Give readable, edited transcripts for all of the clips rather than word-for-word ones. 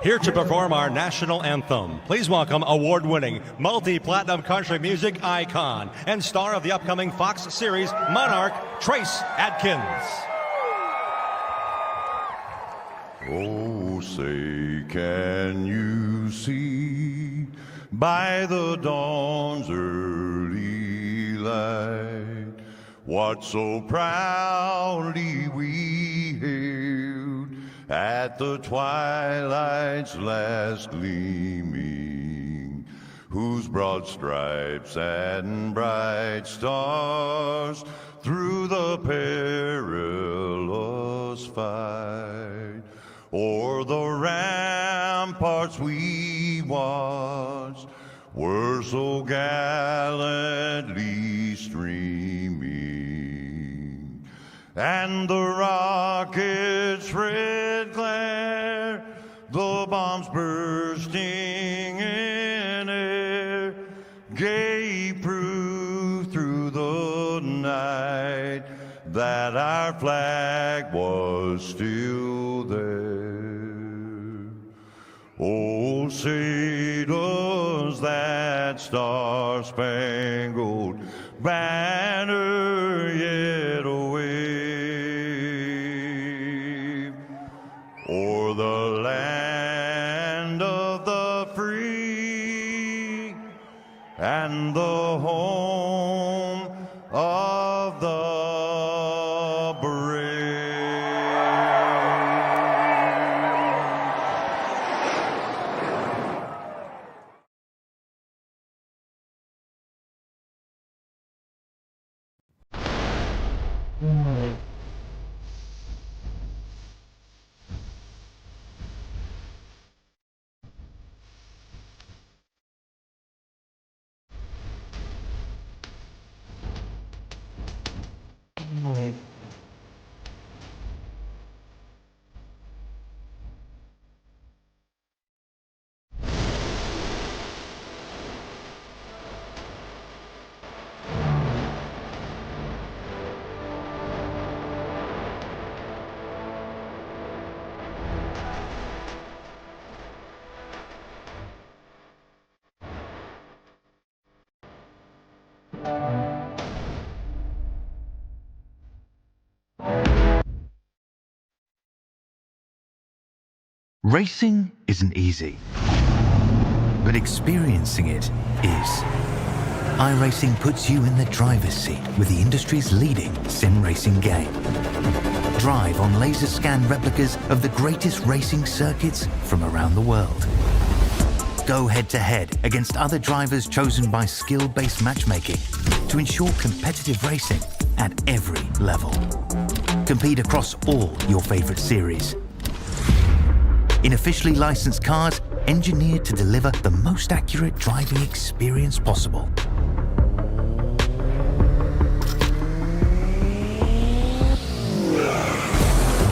Here to perform our national anthem, please welcome award-winning, multi-platinum country music icon and star of the upcoming Fox series Monarch, Trace Adkins. Oh, say, can you see by the dawn's early light what so proudly we hailed at the twilight's last gleaming, whose broad stripes and bright stars through the perilous fight o'er the ramparts we watched were so gallantly streaming, and the rockets' red glare, the bombs bursting in air, gave proof through the night that our flag was still there. Oh, say does that star-spangled banner yet wave o'er the land of the free and the home of the brave. Racing isn't easy, but experiencing it is. iRacing puts you in the driver's seat with the industry's leading sim racing game. Drive on laser scan replicas of the greatest racing circuits from around the world. Go head-to-head against other drivers chosen by skill-based matchmaking to ensure competitive racing at every level. Compete across all your favorite series in officially licensed cars engineered to deliver the most accurate driving experience possible.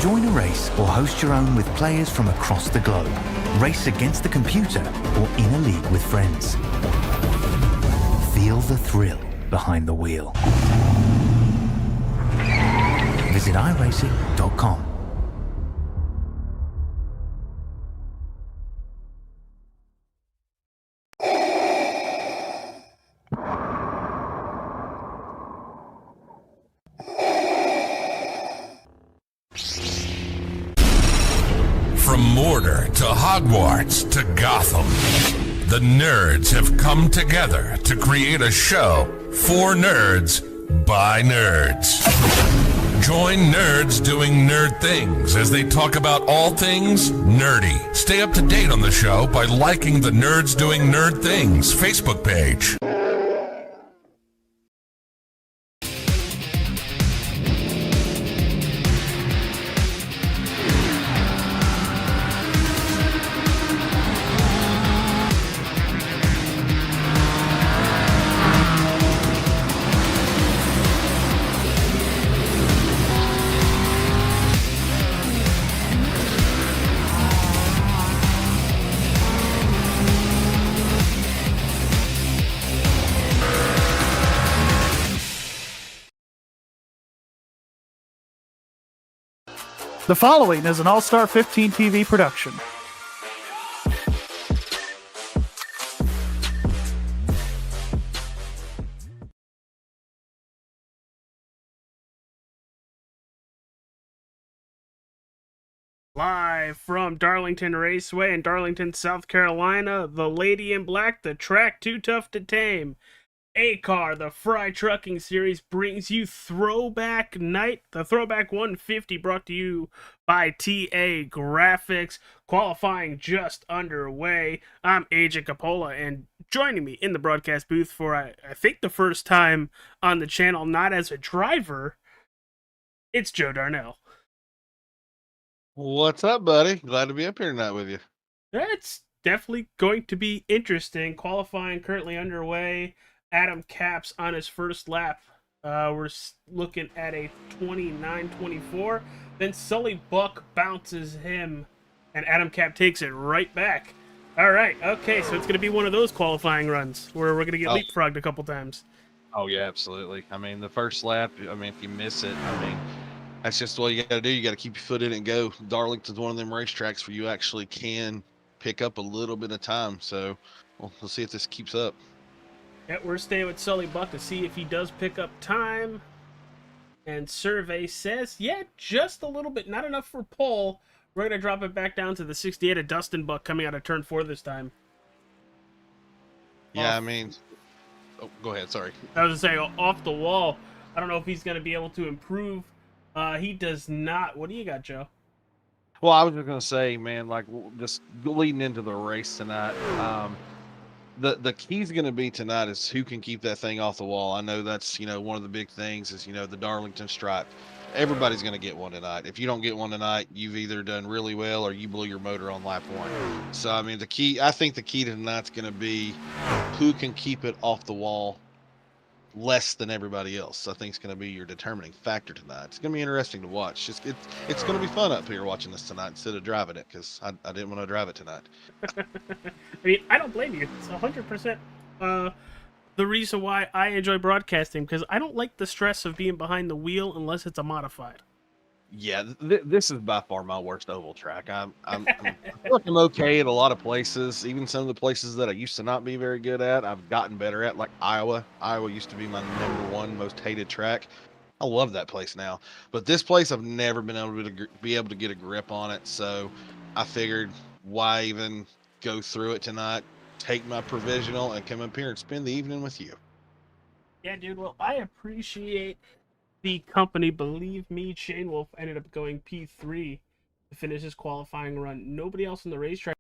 Join a race or host your own with players from across the globe. Race against the computer or in a league with friends. Feel the thrill behind the wheel. Visit iRacing.com. From Mordor to Hogwarts to Gotham, the nerds have come together to create a show for nerds by nerds. Join nerds doing nerd things as they talk about all things nerdy. Stay up to date on the show by liking the Nerds Doing Nerd Things Facebook page. The following is an All-Star 15 TV production. Live from Darlington Raceway in Darlington, South Carolina, the lady in black, the track too tough to tame. ACAR, the Frey Trucking Series, brings you Throwback Night, the Throwback 150, brought to you by TA Graphics. Qualifying just underway. I'm Agent Capola, and joining me in the broadcast booth for, I think, the first time on the channel, not as a driver, it's Joe Darnell. What's up, buddy? Glad to be up here tonight with you. It's definitely going to be interesting. Qualifying currently underway. Adam Capps on his first lap. We're looking at a 29-24. Then Sully Buck bounces him, and Adam Cap takes it right back. All right, okay, so it's going to be one of those qualifying runs where we're going to get leapfrogged a couple times. Oh, yeah, absolutely. I mean, the first lap, if you miss it, that's just what you got to do. You got to keep your foot in it and go. Darlington's one of them racetracks where you actually can pick up a little bit of time. So we'll see if this keeps up. Yeah, we're staying with Sully Buck to see if he does pick up time. And survey says, yeah, just a little bit. Not enough for pole. We're going to drop it back down to the 68 of Dustin Buck coming out of turn 4 this time. Yeah, oh, go ahead. Sorry. I was going to say, off the wall. I don't know if he's going to be able to improve. He does not. What do you got, Joe? Well, I was just going to say, man, like just leading into the race tonight, the key's going to be tonight is who can keep that thing off the wall. I know that's, one of the big things is, the Darlington stripe. Everybody's going to get one tonight. If you don't get one tonight, you've either done really well or you blew your motor on lap 1. So, I think the key to tonight's going to be who can keep it off the wall less than everybody else. I think it's going to be your determining factor tonight. It's going to be interesting to watch. It's going to be fun up here watching this tonight instead of driving it because I didn't want to drive it tonight. I don't blame you. It's 100% the reason why I enjoy broadcasting, because I don't like the stress of being behind the wheel unless it's a modified. Yeah, this is by far my worst oval track. I feel like I'm okay at a lot of places, even some of the places that I used to not be very good at. I've gotten better at, like Iowa. Iowa used to be my #1 most hated track. I love that place now, but this place I've never been able to get a grip on it. So I figured, why even go through it tonight? Take my provisional and come up here and spend the evening with you. Yeah, dude. Well, I appreciate the company. Believe me, Shane Wolf ended up going P3 to finish his qualifying run. Nobody else in the racetrack.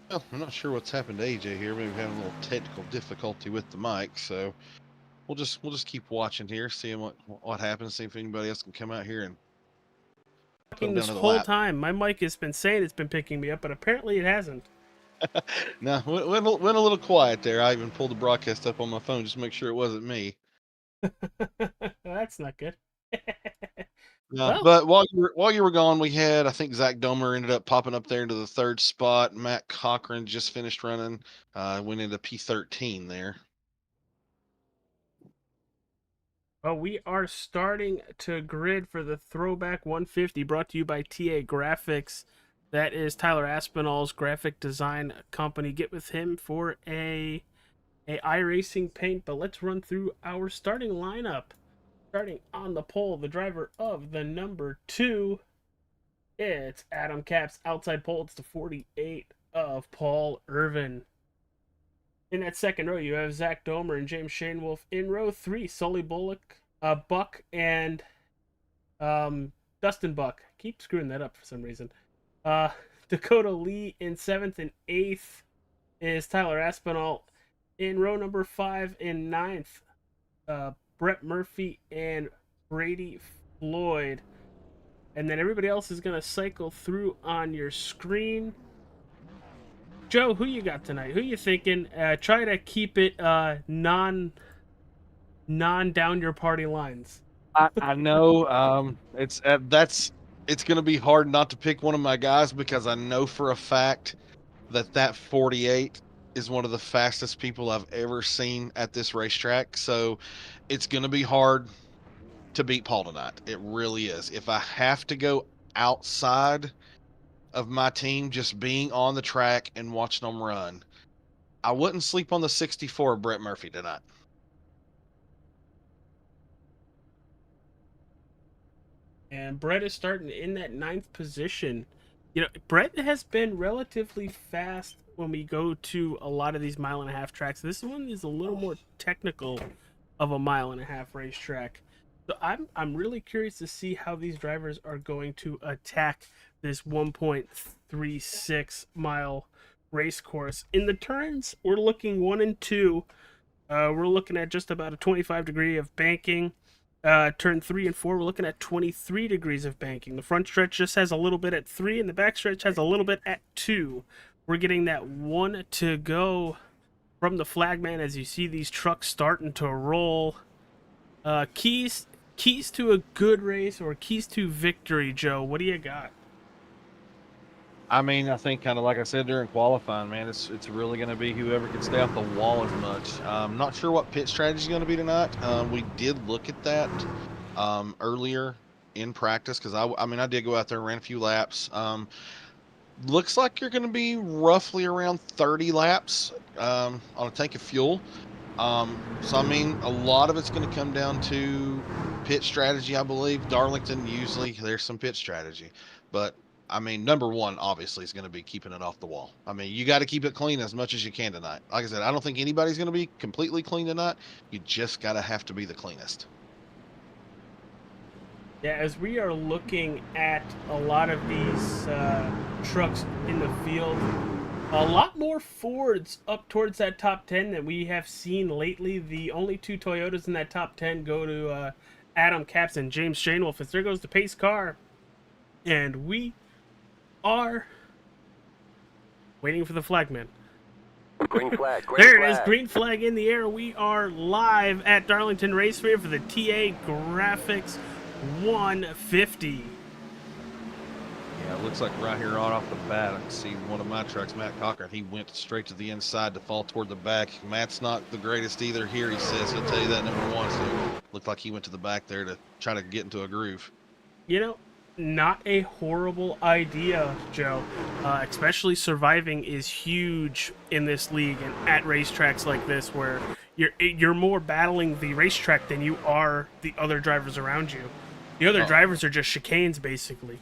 Well, I'm not sure what's happened to AJ here. Maybe having a little technical difficulty with the mic, so we'll just keep watching here, seeing what happens. See if anybody else can come out here and This whole time, my mic has been saying it's been picking me up, but apparently it hasn't. No, went a little quiet there. I even pulled the broadcast up on my phone just to make sure it wasn't me. That's not good. No, Well, but while you were gone, we had, I think Zach Domer ended up popping up there into the 3rd spot. Matt Cochran just finished running, went into P13 there. well, we are starting to grid for the Throwback 150, brought to you by TA Graphics. That is Tyler Aspinall's graphic design company. Get with him for a iRacing paint. But let's run through our starting lineup. Starting on the pole, the driver of the number 2, it's Adam Capps. Outside pole, it's the 48 of Paul Irvin. In that second row, you have Zach Domer and James Shane Wolf. In row 3, Sully Buck, and Dustin Buck. Keep screwing that up for some reason. Dakota Lee in 7th, and 8th is Tyler Aspinall. In row number 5 and 9th, Brett Murphy and Brady Floyd. And then everybody else is going to cycle through on your screen. Joe, who you got tonight? Who you thinking? Try to keep it non down your party lines. I know it's going to be hard not to pick one of my guys because I know for a fact that 48 is one of the fastest people I've ever seen at this racetrack. So it's going to be hard to beat Paul tonight. It really is. If I have to go outside of my team, just being on the track and watching them run, I wouldn't sleep on the 64 Brett Murphy tonight. And Brett is starting in that 9th position. You know, Brett has been relatively fast when we go to a lot of these 1.5 mile tracks. This one is a little more technical of a 1.5 mile racetrack. So I'm really curious to see how these drivers are going to attack this 1.36 mile race course. In the turns, we're looking 1 and 2. We're looking at just about a 25 degree of banking. Turn 3 and 4, we're looking at 23 degrees of banking. The front stretch just has a little bit at 3, and the back stretch has a little bit at 2. We're getting that 1 to go from the flagman as you see these trucks starting to roll. Keys to a good race or keys to victory, Joe. What do you got? I mean, I think kind of like I said during qualifying, man, it's really going to be whoever can stay off the wall as much. I'm not sure what pit strategy is going to be tonight. We did look at that earlier in practice because I did go out there and ran a few laps. Looks like you're going to be roughly around 30 laps on a tank of fuel. So, I mean, a lot of it's going to come down to pit strategy, I believe. Darlington, usually there's some pit strategy. But, I mean, number one, obviously, is going to be keeping it off the wall. I mean, you got to keep it clean as much as you can tonight. Like I said, I don't think anybody's going to be completely clean tonight. You just got to have to be the cleanest. Yeah, as we are looking at a lot of these trucks in the field, a lot more Fords up towards that top 10 than we have seen lately. The only 2 Toyotas in that top 10 go to Adam Capps and James Shanewolf. As there goes the pace car. And we are waiting for the flagman. Green flag. There it is, green flag in the air. We are live at Darlington Raceway for the TA Graphics 150. Yeah, it looks like right here right off the bat, I can see one of my trucks, Matt Cochran. He went straight to the inside to fall toward the back. Matt's not the greatest either here, he says. He'll tell you that number one. So looked like he went to the back there to try to get into a groove. You know, not a horrible idea, Joe. Especially surviving is huge in this league and at racetracks like this where you're more battling the racetrack than you are the other drivers around you. The other drivers are just chicanes, basically.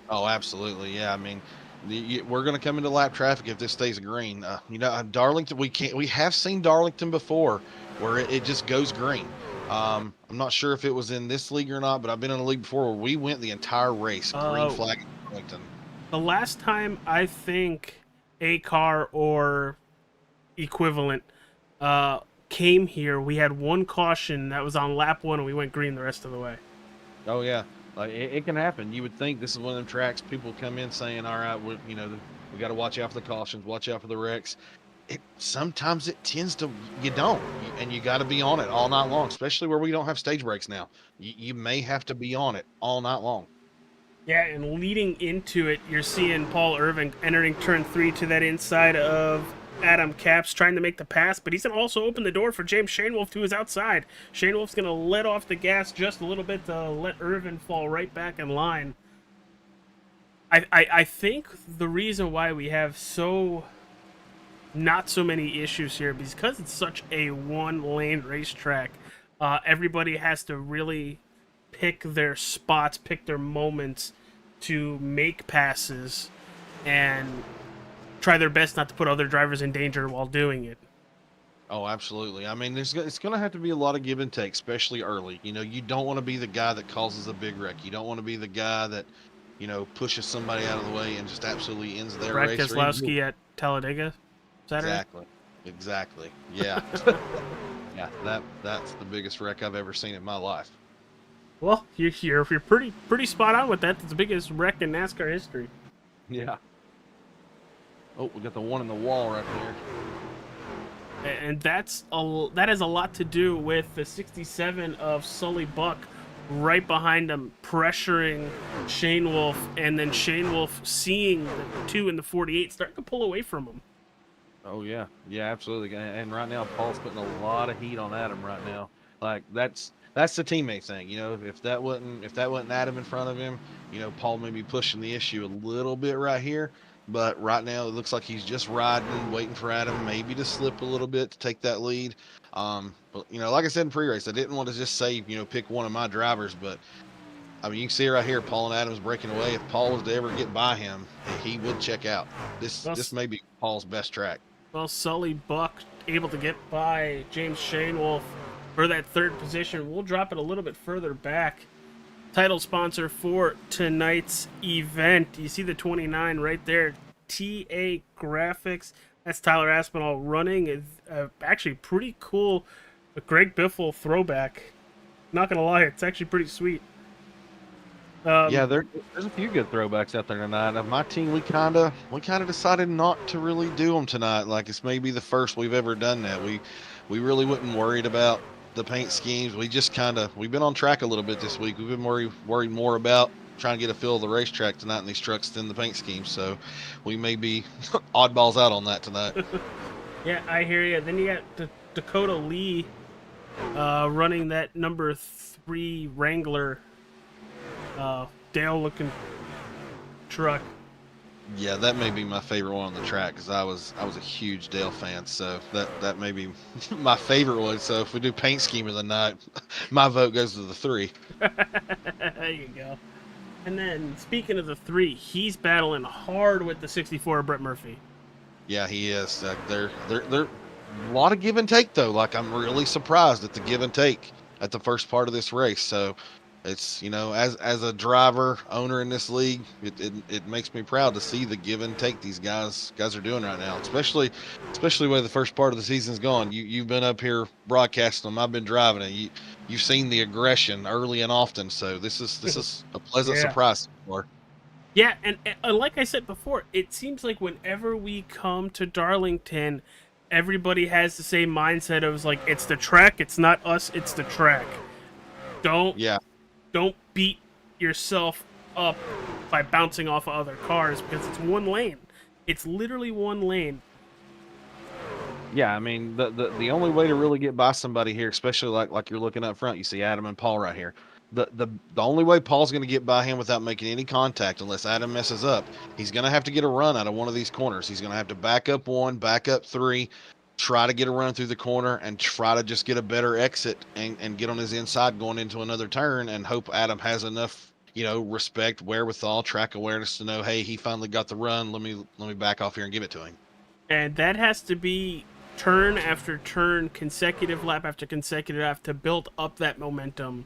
Oh, absolutely. Yeah, I mean, we're going to come into lap traffic if this stays green. You know, Darlington, we have seen Darlington before where it just goes green. I'm not sure if it was in this league or not, but I've been in a league before where we went the entire race green flag in Darlington. The last time I think ACAR or equivalent came here, we had one caution that was on lap 1 and we went green the rest of the way. Oh, yeah. Like it can happen. You would think this is one of them tracks people come in saying, all right, we got to watch out for the cautions, watch out for the wrecks. Sometimes it tends to, you don't, and you got to be on it all night long, especially where we don't have stage breaks now. You may have to be on it all night long. Yeah, and leading into it, you're seeing Paul Irvin entering turn 3 to that inside of Adam Capps, trying to make the pass, but he's going to also open the door for James Shanewolf to his outside. Shanewolf's going to let off the gas just a little bit to let Irvin fall right back in line. I think the reason why we have not so many issues here because it's such a one-lane racetrack. Everybody has to really pick their spots, pick their moments to make passes and try their best not to put other drivers in danger while doing it. Oh, absolutely. I mean, it's going to have to be a lot of give and take, especially early. You know, you don't want to be the guy that causes a big wreck. You don't want to be the guy that, pushes somebody out of the way and just absolutely ends their Brad race. Keselowski at Talladega Saturday? Exactly. Yeah. Yeah, that's the biggest wreck I've ever seen in my life. Well, you're pretty spot on with that. It's the biggest wreck in NASCAR history. Yeah. Oh, we got the one in the wall right there. And that has a lot to do with the 67 of Sully Buck right behind him, pressuring Shane Wolf, and then Shane Wolf seeing the 2 in the 48 starting to pull away from him. Oh yeah, absolutely. And right now, Paul's putting a lot of heat on Adam right now. Like that's the teammate thing, you know. If that wasn't Adam in front of him, you know, Paul may be pushing the issue a little bit right here. But right now, it looks like he's just riding, waiting for Adam maybe to slip a little bit to take that lead. But you know, like I said in pre-race, I didn't want to just say, you know, pick one of my drivers, but I mean, you can see right here, Paul and Adam's breaking away. If Paul was to ever get by him, he would check out. This may be Paul's best track. Well, Sully Buck able to get by James Shane Wolf for that 3rd position. We'll drop it a little bit further back. Title sponsor for tonight's event. You see the 29 right there, TA Graphics. That's Tyler Aspinall running. Actually pretty cool Greg Biffle throwback. Not gonna lie, it's actually pretty sweet. Yeah, there's a few good throwbacks out there tonight. My team, we kind of decided not to really do them tonight. Like it's maybe the first we've ever done that. We really wasn't worried about the paint schemes. We've been on track a little bit this week. We've been worried more about trying to get a feel of the racetrack tonight in these trucks than the paint schemes. So we may be oddballs out on that tonight. Yeah, I hear you. Then you got Dakota Lee running that number 3 Wrangler Dale looking truck. Yeah, that may be my favorite one on the track because I was a huge Dale fan, so that may be my favorite one. So if we do paint scheme of the night, my vote goes to the 3. There you go. And then speaking of the 3, he's battling hard with the 64 Brett Murphy. Yeah, he is. They're a lot of give and take though. Like I'm really surprised at the give and take at the first part of this race. So it's, you know, as a driver owner in this league, it makes me proud to see the give and take these guys are doing right now, especially the way the first part of the season's gone. You've been up here broadcasting them. I've been driving it. You've seen the aggression early and often. So this is a pleasant surprise for. Yeah, and like I said before, it seems like whenever we come to Darlington, everybody has the same mindset of like, it's the track, it's not us, it's the track. Don't beat yourself up by bouncing off of other cars because it's one lane. It's literally one lane. Yeah, I mean the only way to really get by somebody here, especially like you're looking up front, you see Adam and Paul right here. The only way Paul's going to get by him without making any contact, unless Adam messes up, he's going to have to get a run out of one of these corners. He's going to have to back up 1, back up 3, try to get a run through the corner, and try to just get a better exit and get on his inside going into another turn, and hope Adam has enough, you know, respect, wherewithal, track awareness to know, hey, he finally got the run. Let me back off here and give it to him. And that has to be turn after turn, consecutive lap after consecutive lap to build up that momentum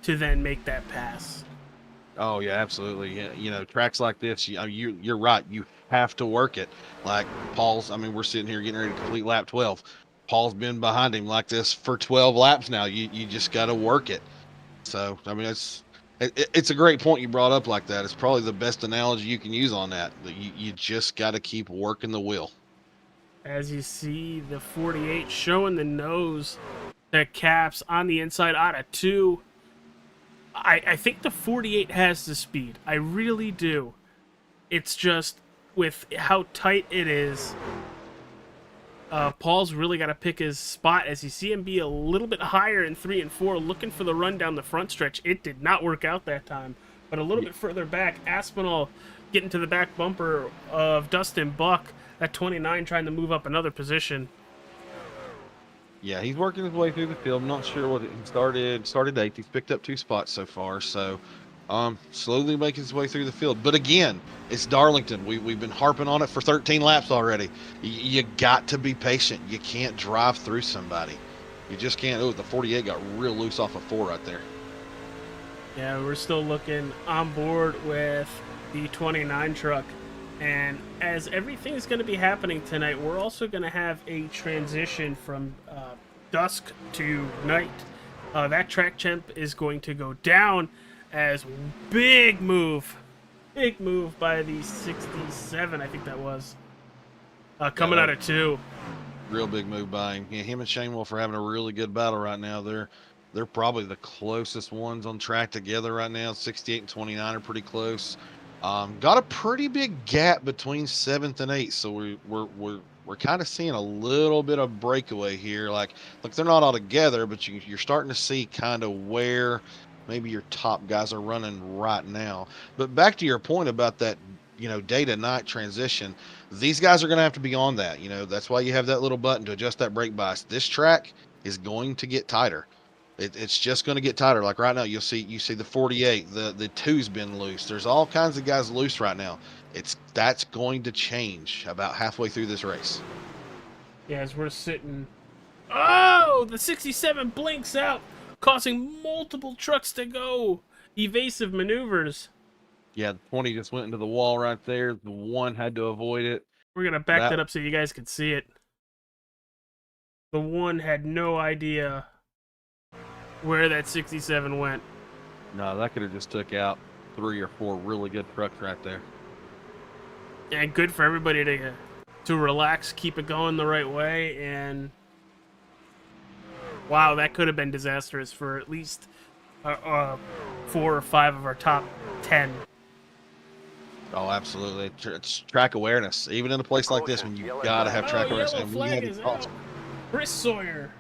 to then make that pass. Oh yeah, absolutely. Yeah, you know, tracks like this, you're right. You have to work it. Like Paul's. I mean, we're sitting here getting ready to complete lap 12. Paul's been behind him like this for 12 laps now. You just got to work it. So I mean, it's a great point you brought up like that. It's probably the best analogy you can use on that. You just got to keep working the wheel. As you see the 48 showing the nose, the caps on the inside out of 2. I think the 48 has the speed. I really do. It's just with how tight it is, Paul's really got to pick his spot. As you see him be a little bit higher in 3 and 4, looking for the run down the front stretch. It did not work out that time. But a little bit further back, Aspinall getting to the back bumper of Dustin Buck at 29, trying to move up another position. Yeah, he's working his way through the field. I'm not sure what he started 8th. He's picked up 2 spots so far, so slowly making his way through the field. But again, it's Darlington. We've been harping on it for 13 laps already. You got to be patient. You can't drive through somebody. You just can't. Oh, the 48 got real loose off of 4 right there. Yeah, we're still looking on board with the 29 truck. And as everything's going to be happening tonight, we're also going to have a transition from dusk to night. That track champ is going to go down as big move by the 67, I think that was. Coming out of 2. Real big move by him. Yeah, him and Shane Wolf are having a really good battle right now. They're probably the closest ones on track together right now. 68 and 29 are pretty close. Got a pretty big gap between 7th and 8th, so we're kind of seeing a little bit of breakaway here. Like they're not all together, but you're starting to see kind of where maybe your top guys are running right now. But back to your point about that, day to night transition, these guys are going to have to be on that. That's why you have that little button to adjust that brake bias. This track is going to get tighter. It's just going to get tighter. Like right now, you see the 48, the 2's been loose. There's all kinds of guys loose right now. That's going to change about halfway through this race. Yeah, as we're sitting. Oh, the 67 blinks out, causing multiple trucks to go. Evasive maneuvers. Yeah, the 20 just went into the wall right there. The 1 had to avoid it. We're gonna back that up so you guys can see it. The 1 had no idea where that 67 went. No, that could have just took out 3 or 4 really good trucks right there. And good for everybody to relax, keep it going the right way, and wow, that could have been disastrous for at least 4 or 5 of our top 10. Oh, absolutely. It's track awareness. Even in a place like this, when you gotta have track awareness. Yellow And flag is out. Chris Sawyer.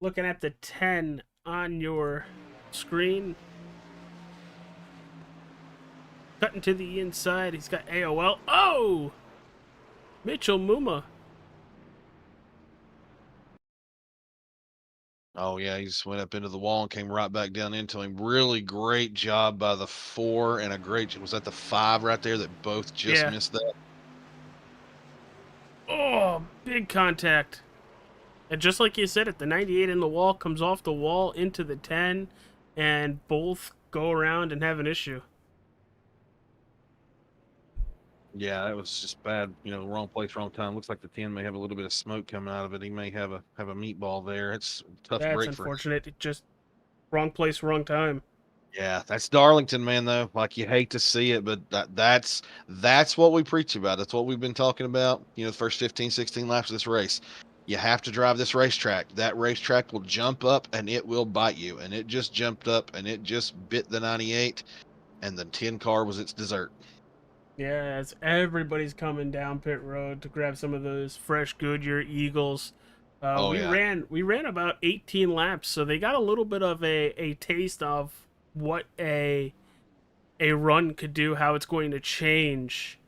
Looking at the 10 on your screen. Cutting to the inside. He's got AOL. Oh! Mitchell Muma. Oh, yeah, he just went up into the wall and came right back down into him. Really great job by the 4 and a great... Was that the 5 right there that both just missed that? Oh, big contact. And just like you said, the 98 in the wall comes off the wall into the 10, and both go around and have an issue. Yeah, that was just bad. Wrong place, wrong time. Looks like the 10 may have a little bit of smoke coming out of it. He may have a meatball there. It's a tough break. That's unfortunate. It just wrong place, wrong time. Yeah, that's Darlington, man, though. Like, you hate to see it, but that's what we preach about. That's what we've been talking about, the first 15, 16 laps of this race. You have to drive this racetrack. That racetrack will jump up, and it will bite you. And it just jumped up, and it just bit the 98, and the 10 car was its dessert. Yeah, as everybody's coming down pit road to grab some of those fresh Goodyear Eagles. We ran about 18 laps, so they got a little bit of a taste of what a run could do, how it's going to change.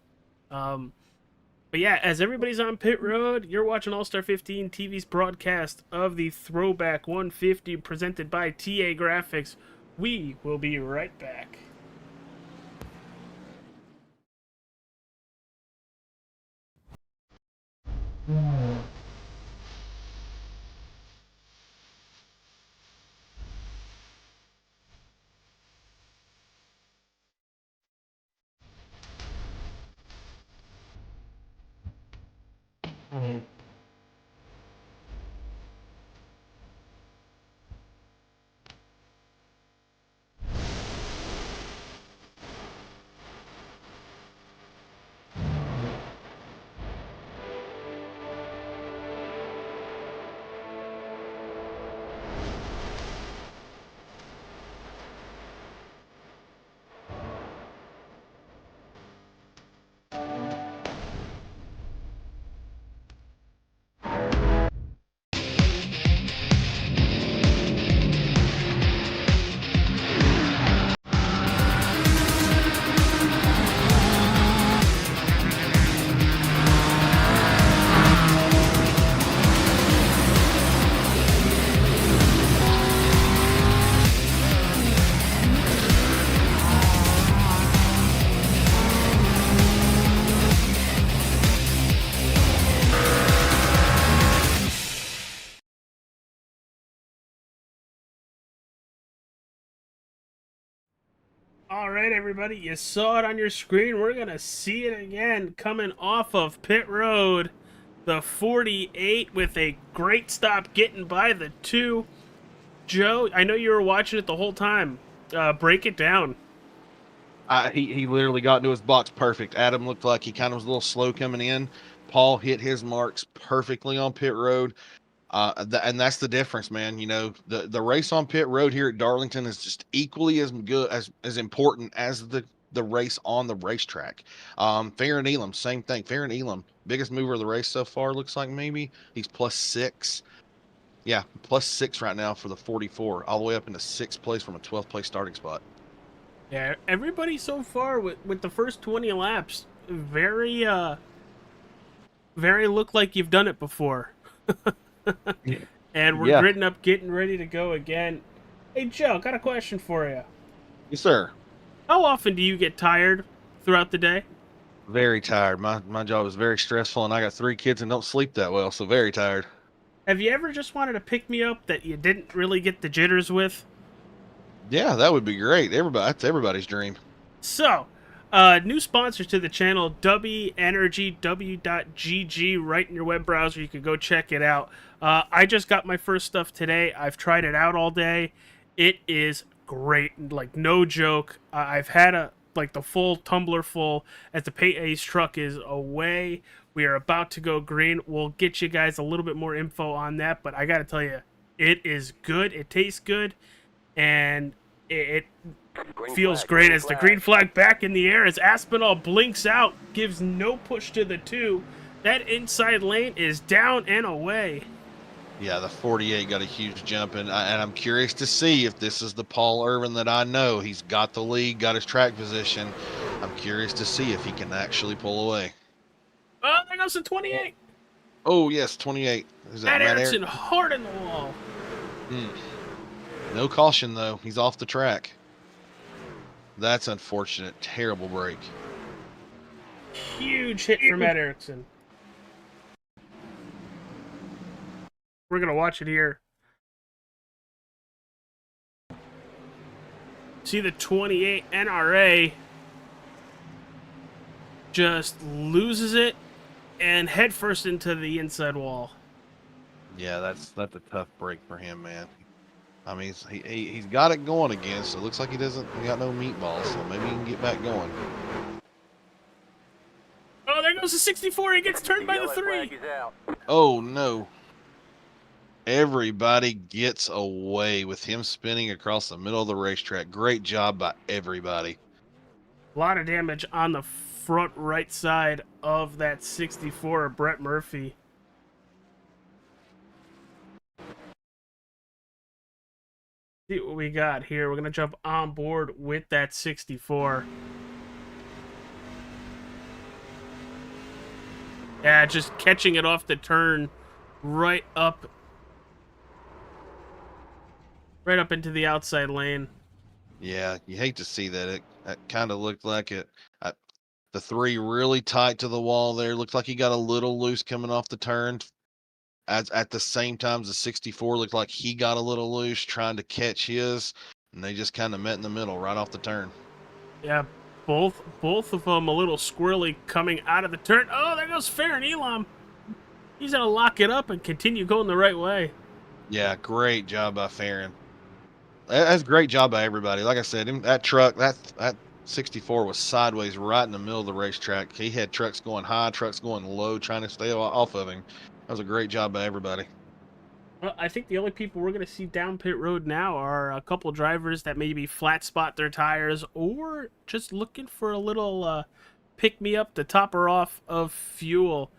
But yeah, as everybody's on pit road, you're watching All-Star 15 TV's broadcast of the Throwback 150 presented by TA Graphics. We will be right back. All right, everybody, you saw it on your screen. We're going to see it again coming off of pit road. the 48 with a great stop getting by the 2. Joe, I know you were watching it the whole time. Break it down. He literally got into his box perfect. Adam looked like he kind of was a little slow coming in. Paul hit his marks perfectly on pit road. And that's the difference, man. You know, the race on pit road here at Darlington is just equally as good as important as the race on the racetrack. Farron Elam, same thing. Farron Elam, biggest mover of the race so far, looks like maybe. He's +6. Yeah, +6 right now for the 44, all the way up into 6th place from a 12th place starting spot. Yeah, everybody so far with the first 20 laps, very look like you've done it before. And we're Yeah. gridding up, getting ready to go again. Hey, Joe, got a question for you. Yes, sir. How often do you get tired throughout the day? Very tired. My job is very stressful, and I got 3 kids and don't sleep that well, so very tired. Have you ever just wanted to pick me up that you didn't really get the jitters with? Yeah, that would be great. That's everybody's dream. So, new sponsor to the channel, WEnergy, w.gg, right in your web browser. You can go check it out. I just got my first stuff today. I've tried it out all day. It is great. Like, no joke. I've had the full tumbler full as the Pay's truck is away. We are about to go green. We'll get you guys a little bit more info on that, but I got to tell you, it is good. It tastes good, and it feels great as the green flag back in the air as Aspinall blinks out, gives no push to the 2. That inside lane is down and away. Yeah, the 48 got a huge jump, and I'm curious to see if this is the Paul Irvin that I know. He's got the lead, got his track position. I'm curious to see if he can actually pull away. Oh, there goes the 28. Oh, yes, 28. Is that Matt Matt Erickson hard in the wall. No caution, though. He's off the track. That's unfortunate. Terrible break. Huge hit for Matt Erickson. We're going to watch it here. See the 28 NRA just loses it and headfirst into the inside wall. Yeah, that's a tough break for him, man. I mean, he's got it going again, so it looks like he got no meatballs, so maybe he can get back going. Oh, there goes the 64. He gets turned by the 3. Oh, no. Everybody gets away with him spinning across the middle of the racetrack. Great job by everybody. A lot of damage on the front right side of that 64 of Brett Murphy. See what we got here. We're going to jump on board with that 64. Yeah, just catching it off the turn right up into the outside lane. Yeah, you hate to see that. It kind of looked like it. The 3 really tight to the wall there. Looked like he got a little loose coming off the turn. At the same time, the 64 looked like he got a little loose trying to catch his, and they just kind of met in the middle right off the turn. Yeah, both of them a little squirrely coming out of the turn. Oh, there goes Farron Elam. He's going to lock it up and continue going the right way. Yeah, great job by Farron. That's a great job by everybody. Like I said, that truck, that 64 was sideways right in the middle of the racetrack. He had trucks going high, trucks going low, trying to stay off of him. That was a great job by everybody. Well, I think the only people we're going to see down pit road now are a couple drivers that maybe flat spot their tires or just looking for a little pick-me-up to top her off of fuel.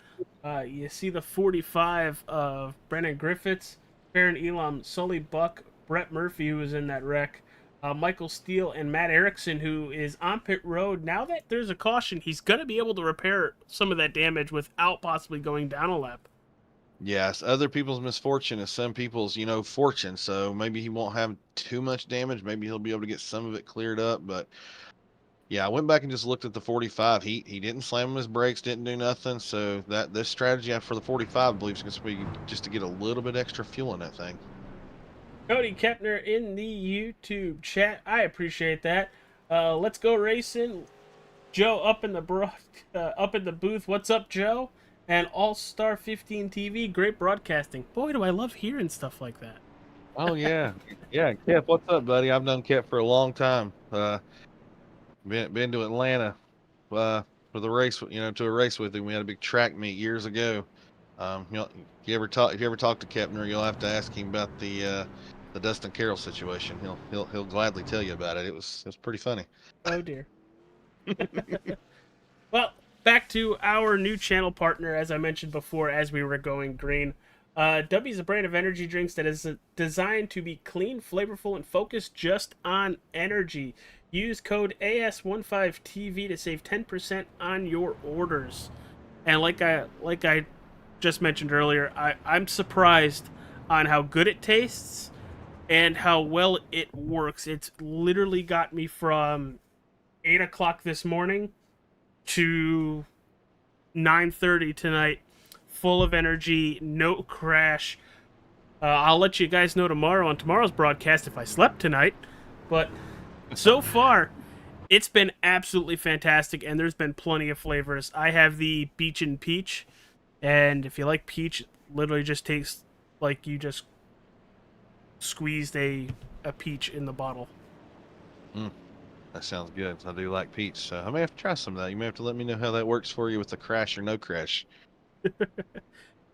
You see the 45 of Brennan Griffiths, Farron Elam, Sully Buck, Brett Murphy, who was in that wreck, Michael Steele, and Matt Erickson, who is on pit road. Now that there's a caution, he's going to be able to repair some of that damage without possibly going down a lap. Yes, other people's misfortune is some people's, fortune. So maybe he won't have too much damage. Maybe he'll be able to get some of it cleared up. But yeah, I went back and just looked at the 45. He didn't slam his brakes, didn't do nothing. So this strategy for the 45, I believe, is going to be just to get a little bit extra fuel in that thing. Cody Kepner in the YouTube chat. I appreciate that. Let's go racing. Joe up in the booth. What's up, Joe? And All Star 15 TV, great broadcasting. Boy, do I love hearing stuff like that. Oh yeah, yeah. Kev, what's up, buddy? I've known Kev for a long time. Been to Atlanta for the race, to a race with him. We had a big track meet years ago. If you ever talk to Kepner, you'll have to ask him about the Dustin Carroll situation. He'll gladly tell you about it. It was pretty funny. Oh dear. Well, back to our new channel partner, as I mentioned before, as we were going green. W is a brand of energy drinks that is designed to be clean, flavorful, and focused just on energy. Use code AS15TV to save 10% on your orders. And like I just mentioned earlier, I'm surprised on how good it tastes and how well it works. It's literally got me from 8 o'clock this morning to 9:30 tonight, full of energy, no crash. I'll let you guys know tomorrow on tomorrow's broadcast if I slept tonight, but so far it's been absolutely fantastic, and there's been plenty of flavors. I have the Beach and Peach, and if you like peach, it literally just tastes like you just squeezed a peach in the bottle. That sounds good. I do like peach, so I may have to try some of that. You may have to let me know how that works for you with the crash or no crash.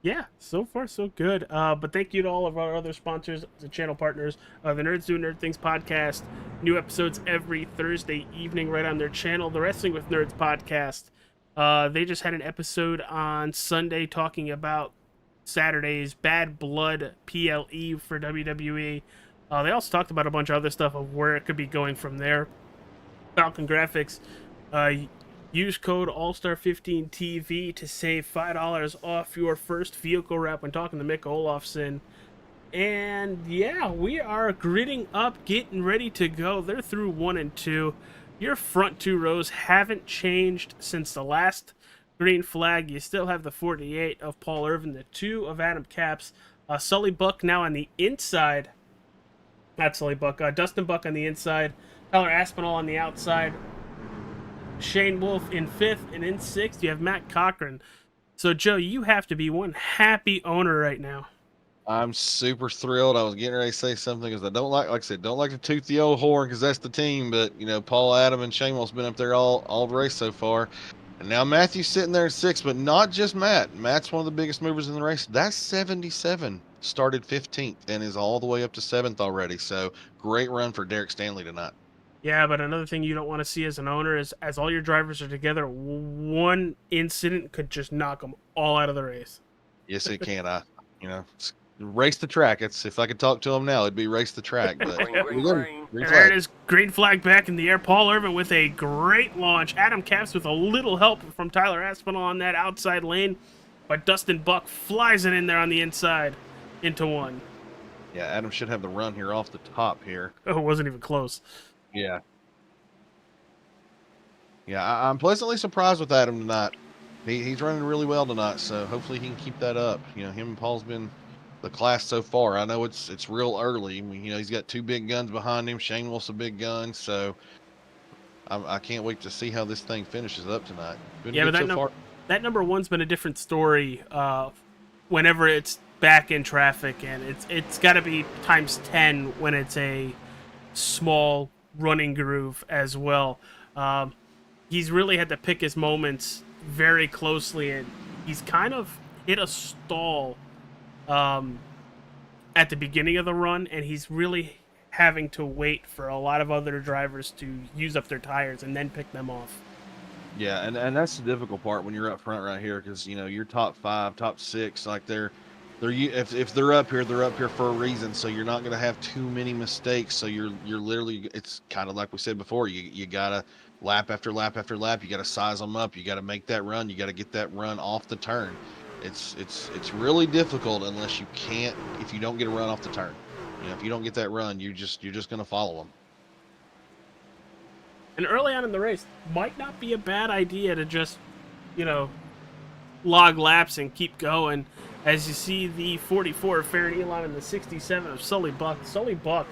Yeah, so far so good. But thank you to all of our other sponsors, the channel partners. The Nerds Do Nerd Things podcast. New episodes every Thursday evening right on their channel. The Wrestling with Nerds podcast. They just had an episode on Sunday talking about Saturday's Bad Blood PLE for WWE. They also talked about a bunch of other stuff of where it could be going from there. Falcon Grafix. Use code AllStar15TV to save $5 off your first vehicle wrap when talking to Mick Olofsson. And yeah, we are gridding up, getting ready to go. They're through 1 and 2. Your front 2 rows haven't changed since the last green flag. You still have the 48 of Paul Irvin, the 2 of Adam Capps. Sully Buck now on the inside. Not Sully Buck. Dustin Buck on the inside. Tyler Aspinall on the outside. Shane Wolf in 5th, and in 6th you have Matt Cochran. So Joe, you have to be one happy owner right now. I'm super thrilled. I was getting ready to say something because I don't like I said, don't like to toot the old horn because that's the team. But Paul, Adam, and Shane Wolf's been up there all the race so far, and now Matthew's sitting there in 6th. But not just Matt. Matt's one of the biggest movers in the race. That's 77. Started 15th and is all the way up to 7th already. So great run for Derek Stanley tonight. Yeah, but another thing you don't want to see as an owner is, as all your drivers are together, one incident could just knock them all out of the race. Yes, it can. Race the track. If I could talk to him now, it'd be race the track. But green there it is, green flag back in the air. Paul Irvin with a great launch. Adam Capps with a little help from Tyler Aspinall on that outside lane, but Dustin Buck flies it in there on the inside into 1. Yeah, Adam should have the run here off the top here. Oh, it wasn't even close. Yeah. Yeah, I'm pleasantly surprised with Adam tonight. He's running really well tonight, so hopefully he can keep that up. Him and Paul's been the class so far. I know it's real early. He's got 2 big guns behind him. Shane Wolf's a big gun, so I can't wait to see how this thing finishes up tonight. Yeah, but that number 1's been a different story whenever it's back in traffic, and it's got to be times 10 when it's a small running groove as well. He's really had to pick his moments very closely, and he's kind of hit a stall at the beginning of the run, and he's really having to wait for a lot of other drivers to use up their tires and then pick them off. Yeah, and that's the difficult part when you're up front right here, because your top 5, top 6, like if they're up here for a reason. So you're not going to have too many mistakes. So you're literally, it's kind of like we said before, you gotta lap after lap after lap. You got to size them up. You got to make that run. You got to get that run off the turn. It's really difficult if you don't get a run off the turn. If you don't get that run, you're just going to follow them. And early on in the race, might not be a bad idea to just, log laps and keep going. As you see the 44 of Farron Elon and the 67 of Sully Buck. Sully Buck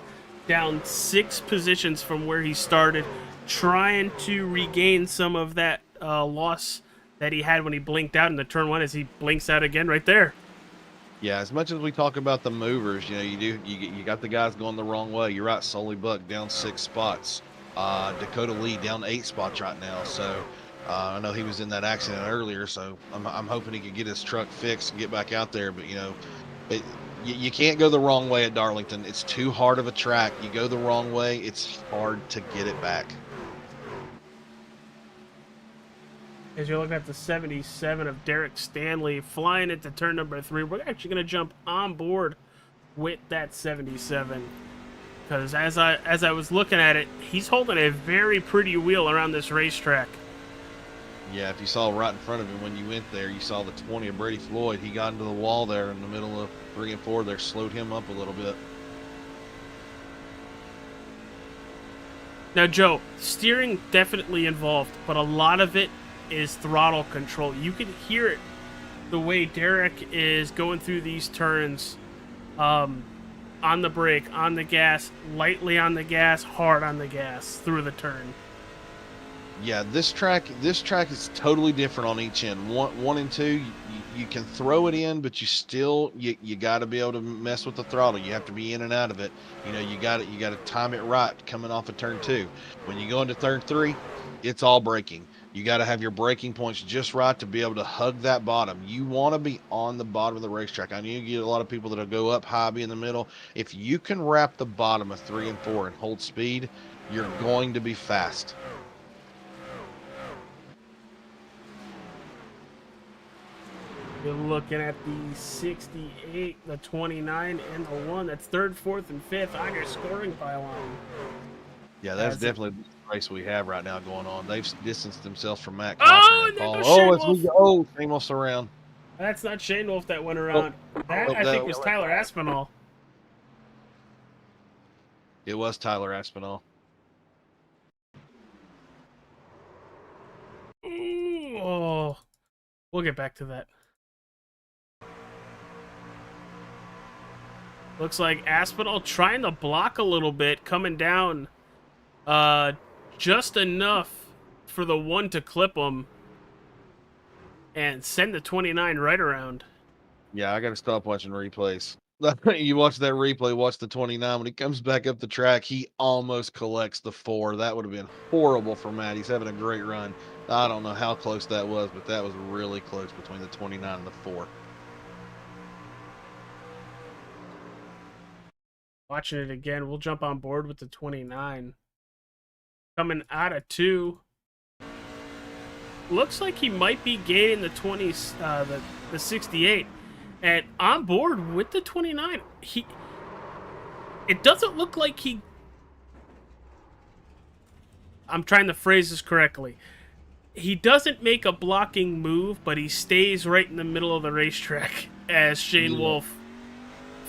down 6 positions from where he started, trying to regain some of that loss that he had when he blinked out in the turn 1 as he blinks out again right there. Yeah, as much as we talk about the movers, you know, you got the guys going the wrong way. You're right, Sully Buck down 6 spots. Dakota Lee down 8 spots right now. So I know he was in that accident earlier, so I'm hoping he can get his truck fixed and get back out there. But you know, you can't go the wrong way at Darlington. It's too hard of a track. You go the wrong way, it's hard to get it back. As you're looking at the 77 of Derek Stanley flying into turn number 3, we're actually going to jump on board with that 77. Because as I was looking at it, he's holding a very pretty wheel around this racetrack. Yeah, if you saw right in front of him when you went there, you saw the 20 of Brady Floyd. He got into the wall there in the middle of 3 and 4 there, slowed him up a little bit. Now, Joe, steering definitely involved, but a lot of it is throttle control. You can hear it the way Derek is going through these turns, on the brake, on the gas, lightly on the gas, hard on the gas through the turn. Yeah, this track is totally different on each end. One and 2, you can throw it in, but you got to be able to mess with the throttle. You have to be in and out of it. You know, you got to time it right coming off of turn 2. When you go into turn 3, it's all braking. You got to have your braking points just right to be able to hug that bottom. You want to be on the bottom of the racetrack. I know you get a lot of people that'll go up high, be in the middle. If you can wrap the bottom of 3 and 4 and hold speed, you're going to be fast. You're looking at the 68, the 29, and the 1 that's 3rd, 4th, and 5th on your scoring pylon. Yeah, that's definitely the race we have right now going on. They've distanced themselves from Matt Oh, Cochran and and there Paul. goes Shane Wolf. Shane Wolf's around. That's not Shane Wolf that went around. That, I think, was Tyler Aspinall. It was Tyler Aspinall. Ooh, oh, we'll get back to that. Looks like Aspinall trying to block a little bit, coming down just enough for the 1 to clip him and send the 29 right around. Yeah, I got to stop watching replays. You watch that replay, watch the 29. When he comes back up the track, he almost collects the 4. That would have been horrible for Matt. He's having a great run. I don't know how close that was, but that was really close between the 29 and the 4. Watching it again, we'll jump on board with the 29. Coming out of 2. Looks like he might be gaining the 20s, the 68. And on board with the 29, it doesn't look like I'm trying to phrase this correctly. He doesn't make a blocking move, but he stays right in the middle of the racetrack as Shane Wolf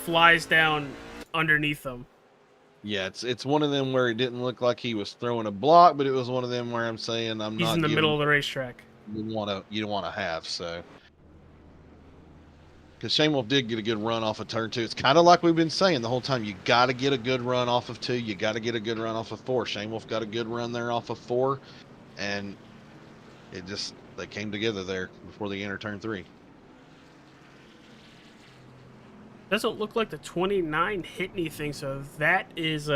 flies down underneath him. Yeah, it's one of them where it didn't look like he was throwing a block, but it was one of them where I'm saying He's in the middle of the racetrack. You don't want to have, so. Because Shane Wolf did get a good run off of turn 2. It's kind of like we've been saying the whole time. You got to get a good run off of 2. You got to get a good run off of 4. Shane Wolf got a good run there off of 4, and they came together there before they entered turn 3. Doesn't look like the 29 hit anything, so that is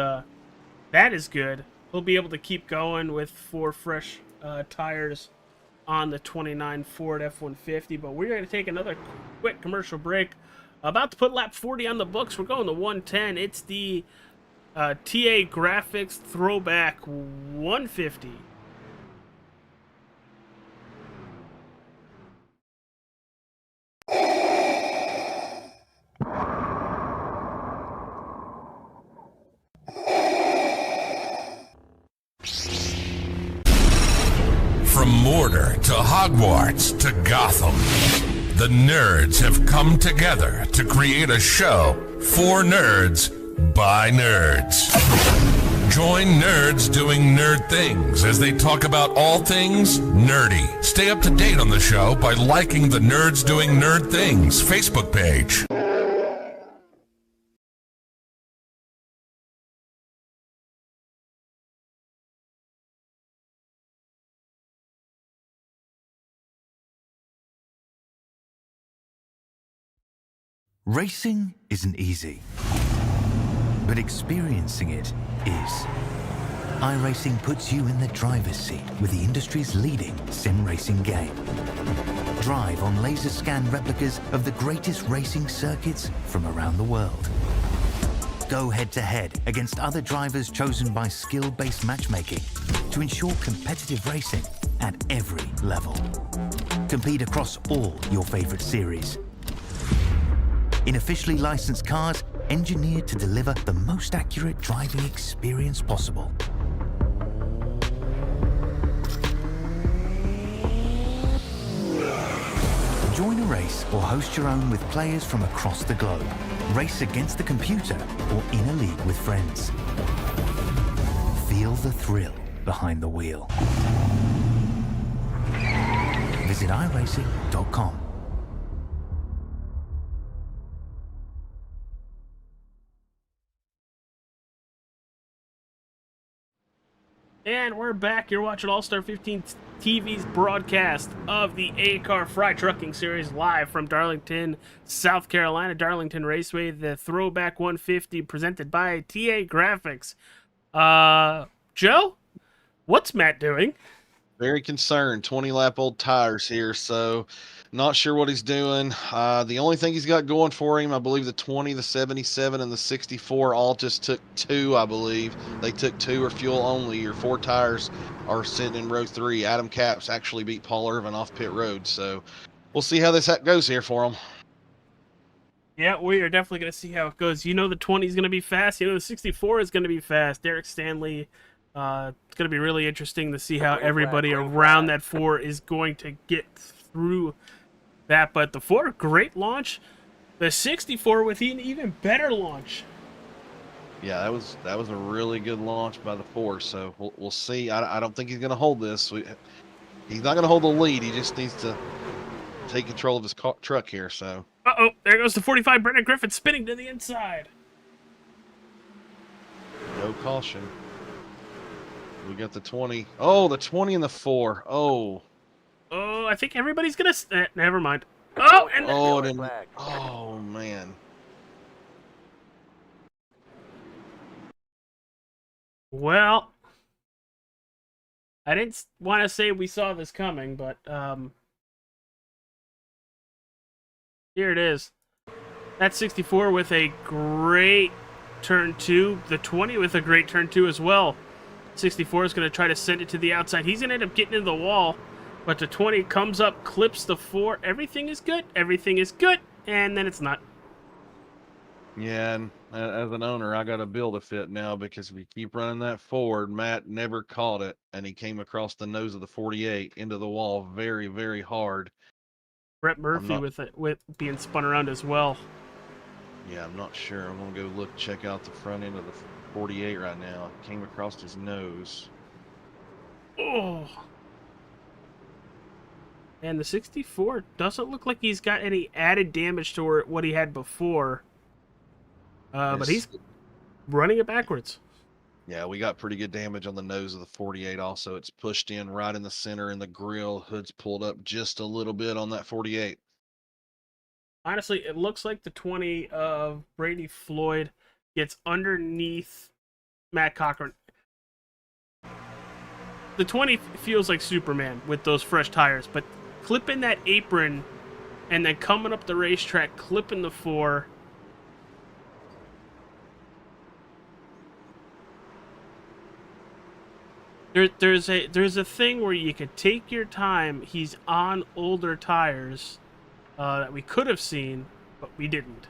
good. He'll be able to keep going with 4 fresh tires on the 29 Ford F-150, but we're going to take another quick commercial break. About to put lap 40 on the books. We're going to 110. It's the TA Graphics Throwback 150. From Mordor to Hogwarts to Gotham, the nerds have come together to create a show for nerds by nerds. Join nerds doing nerd things as they talk about all things nerdy. Stay up to date on the show by liking the Nerds Doing Nerd Things Facebook page. Racing isn't easy, but experiencing it is. iRacing puts you in the driver's seat with the industry's leading sim racing game. Drive on laser scan replicas of the greatest racing circuits from around the world. Go head-to-head against other drivers chosen by skill-based matchmaking to ensure competitive racing at every level. Compete across all your favorite series. In officially licensed cars, engineered to deliver the most accurate driving experience possible. Join a race or host your own with players from across the globe. Race against the computer or in a league with friends. Feel the thrill behind the wheel. Visit iRacing.com. And we're back. You're watching All-Star 15 TV's broadcast of the ACAR Frey Truckin Series live from Darlington, South Carolina, Darlington Raceway, the Throwback 150 presented by TA Graphics. Joe, what's Matt doing? Very concerned. 20-lap-old tires here, so not sure what he's doing. The only thing he's got going for him, I believe the 20, the 77, and the 64 all just took 2, I believe. They took 2 or fuel only. Your 4 tires are sitting in row 3. Adam Capps actually beat Paul Irvin off pit road, so we'll see how this goes here for him. Yeah, we are definitely going to see how it goes. You know the 20 is going to be fast. You know the 64 is going to be fast. Derek Stanley... it's going to be really interesting to see how everybody around that 4 is going to get through that. But the 4, great launch. The 64 with an even better launch. Yeah, that was a really good launch by the 4. So we'll see. I don't think he's going to hold this. He's not going to hold the lead. He just needs to take control of his truck here. So. Uh-oh, there goes the 45. Brendan Griffin spinning to the inside. No caution. We got the 20. Oh, the 20 and the 4. Oh. Oh, I think everybody's going to... never mind. Oh, and... Oh, man. Well, I didn't want to say we saw this coming, but here it is. That 64 with a great turn 2. The 20 with a great turn 2 as well. 64 is going to try to send it to the outside. He's going to end up getting into the wall, but the 20 comes up, clips the 4. Everything is good. Everything is good, and then it's not. Yeah, and as an owner, I got a bill to fit now because if we keep running that forward, Matt never caught it, and he came across the nose of the 48 into the wall very, very hard. Brett Murphy with being spun around as well. Yeah, I'm not sure. I'm going to go check out the front end of the 48 right now. Came across his nose. Oh. And the 64 doesn't look like he's got any added damage to what he had before. But he's running it backwards. Yeah, we got pretty good damage on the nose of the 48 also. It's pushed in right in the center in the grill. Hood's pulled up just a little bit on that 48. Honestly, it looks like the 20 of Brady Floyd gets underneath Matt Cochran. The 20 feels like Superman with those fresh tires, but clipping that apron and then coming up the racetrack, clipping the 4. There's a thing where you could take your time. He's on older tires that we could have seen, but we didn't.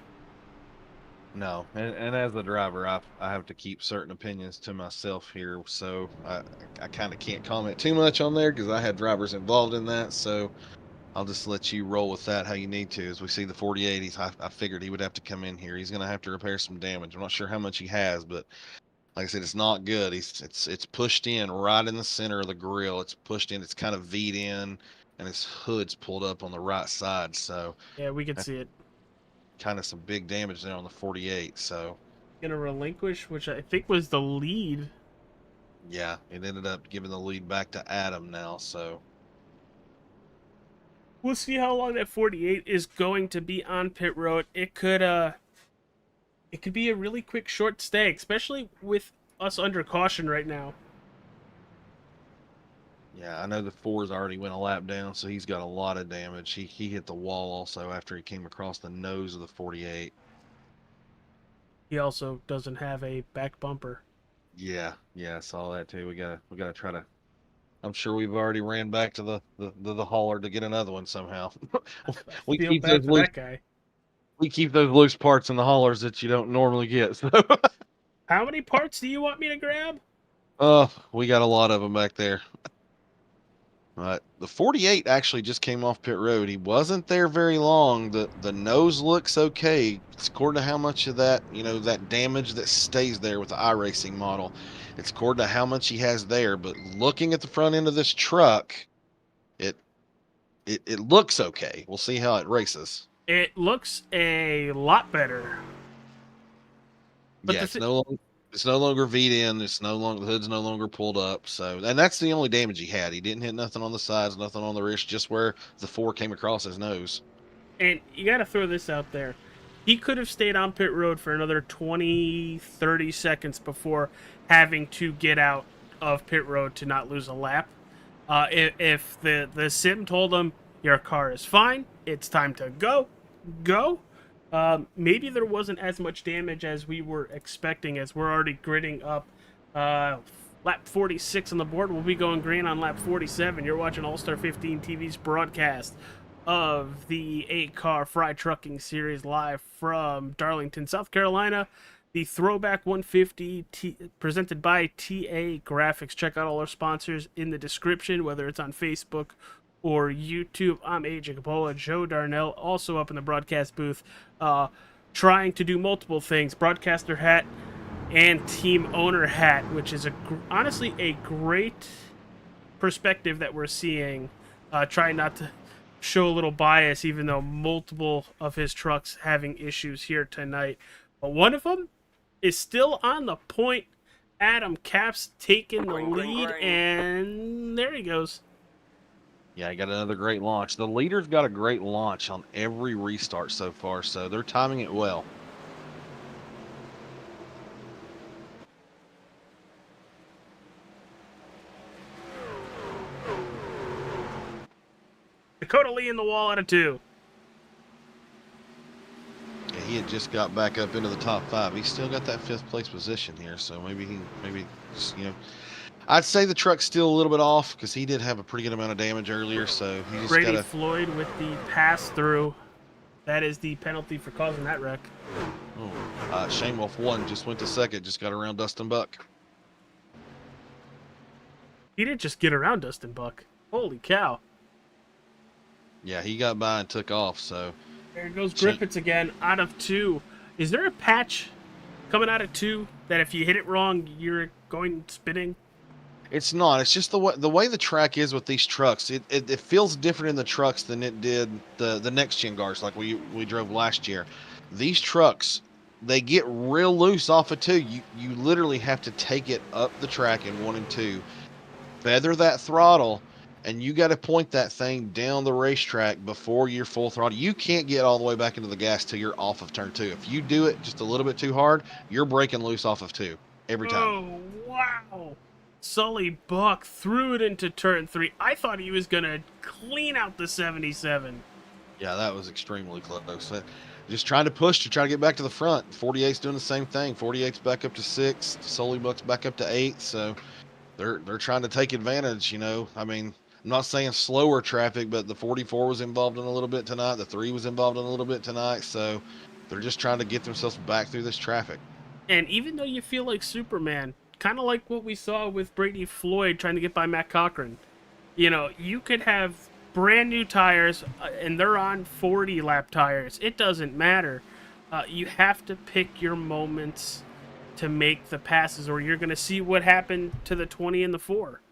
No, and as the driver, I have to keep certain opinions to myself here, so I kind of can't comment too much on there because I had drivers involved in that, so I'll just let you roll with that how you need to. As we see the 48, I figured he would have to come in here. He's going to have to repair some damage. I'm not sure how much he has, but like I said, it's not good. It's pushed in right in the center of the grill. It's pushed in. It's kind of V'd in, and his hood's pulled up on the right side. So yeah, we could see it. Kind of some big damage there on the 48. So Gonna relinquish, which I think was the lead. Yeah, it ended up giving the lead back to Adam now. So We'll see how long that 48 is going to be on pit road. It could be a really quick short stay, especially with us under caution right now. Yeah, I know the 4's already went a lap down, so he's got a lot of damage. He hit the wall also after he came across the nose of the 48. He also doesn't have a back bumper. Yeah, I saw that too. We gotta try to. I'm sure we've already ran back to the hauler to get another one somehow. we Feel keep bad those for loose. that guy. We keep those loose parts in the haulers that you don't normally get. So, How many parts do you want me to grab? we got a lot of them back there. The 48 actually just came off pit road. He wasn't there very long. The nose looks okay. It's according to how much of that, that damage that stays there with the iRacing model. It's according to how much he has there. But looking at the front end of this truck, it looks okay. We'll see how it races. It looks a lot better. But Yeah, it's no longer V'd in. It's no longer, the hood's no longer pulled up. So, and that's the only damage he had. He didn't hit nothing on the sides, nothing on the wrist, just where the 4 came across his nose. And you got to throw this out there. He could have stayed on pit road for another 20, 30 seconds before having to get out of pit road to not lose a lap. If the sim told him, your car is fine, it's time to go. Maybe there wasn't as much damage as we were expecting, as we're already gridding up lap 46 on the board. We'll be going green on lap 47. You're watching All-Star 15 TV's broadcast of the ACAR Frey Truckin series live from Darlington, South Carolina. The Throwback 150 presented by TA Graphics. Check out all our sponsors in the description, whether it's on Facebook or YouTube. I'm AJ Capola, Joe Darnell, also up in the broadcast booth, trying to do multiple things: broadcaster hat and team owner hat, which is honestly a great perspective that we're seeing. Trying not to show a little bias, even though multiple of his trucks having issues here tonight. But one of them is still on the point. Adam Capps taking the lead, and there he goes. Yeah, he got another great launch. The leader's got a great launch on every restart so far, so they're timing it well. Dakota Lee in the wall out of 2. Yeah, he had just got back up into the top 5. He's still got that 5th place position here, so maybe just, I'd say the truck's still a little bit off because he did have a pretty good amount of damage earlier, so he just Brady Floyd with the pass through. That is the penalty for causing that wreck. Shane Wolf 1 just went to 2nd, just got around Dustin Buck. He didn't just get around Dustin Buck. Holy cow. Yeah, he got by and took off, so. There goes Griffiths again, out of 2. Is there a patch coming out of 2 that if you hit it wrong, you're going spinning? It's not. It's just the way the track is with these trucks. It feels different in the trucks than it did the next gen cars like we drove last year. These trucks, they get real loose off of 2. You literally have to take it up the track in 1 and 2, feather that throttle, and you got to point that thing down the racetrack before you're full throttle. You can't get all the way back into the gas till you're off of turn 2. If you do it just a little bit too hard, you're breaking loose off of 2 every time. Oh, wow. Sully Buck threw it into turn 3. I thought he was going to clean out the 77. Yeah, that was extremely close. Just trying to push to try to get back to the front. 48's doing the same thing. 48's back up to 6. Sully Buck's back up to 8. So they're trying to take advantage, I mean, I'm not saying slower traffic, but the 44 was involved in a little bit tonight. The 3 was involved in a little bit tonight. So they're just trying to get themselves back through this traffic. And even though you feel like Superman, kind of like what we saw with Brady Floyd trying to get by Matt Cochran, you could have brand new tires and they're on 40 lap tires. It doesn't matter. You have to pick your moments to make the passes, or you're going to see what happened to the 20 and the 4.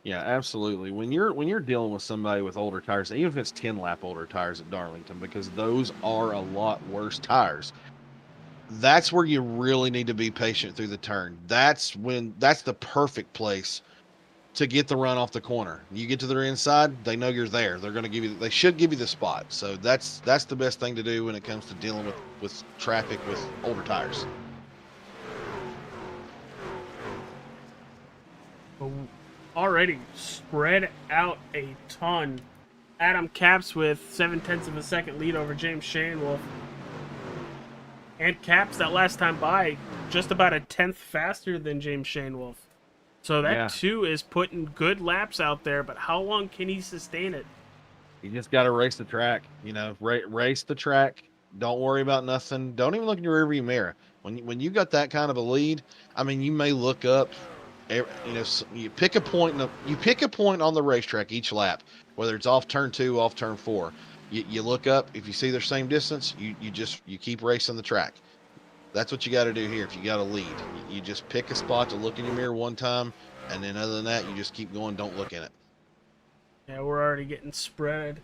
Yeah, absolutely. When you're dealing with somebody with older tires, even if it's 10 lap older tires at Darlington, because those are a lot worse tires, that's where you really need to be patient through the turn. That's the perfect place to get the run off the corner. You get to their inside, they know you're there. They're going to give you. They should give you the spot. So that's the best thing to do when it comes to dealing with traffic with older tires. Already spread out a ton. Adam Caps with 0.7 of a second lead over James Shanewolf. And Caps that last time by just about 1/10 faster than James Shanewolf. So that too is putting good laps out there, but how long can he sustain it? You just got to race the track, race the track. Don't worry about nothing. Don't even look in your rearview mirror. When you got that kind of a lead, I mean, you may look up, you pick a point on the racetrack each lap, whether it's off turn 2, off turn 4. You look up, if you see their same distance, you keep racing the track. That's what you got to do here. If you got a lead, you just pick a spot to look in your mirror one time, and then other than that, you just keep going. Don't look in it. Yeah, we're already getting spread.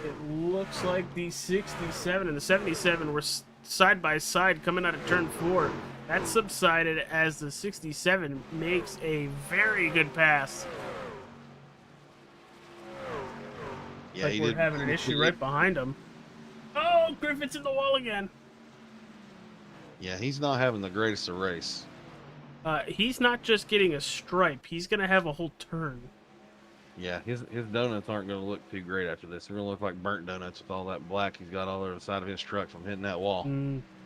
It looks like the 67 and the 77 were side by side coming out of turn 4. That subsided as the 67 makes a very good pass. Yeah, like we're having an issue right behind him. Oh, Griffith's in the wall again. Yeah, he's not having the greatest of race. He's not just getting a stripe. He's going to have a whole turn. Yeah, his donuts aren't going to look too great after this. They're going to look like burnt donuts with all that black he's got all over the side of his truck from hitting that wall.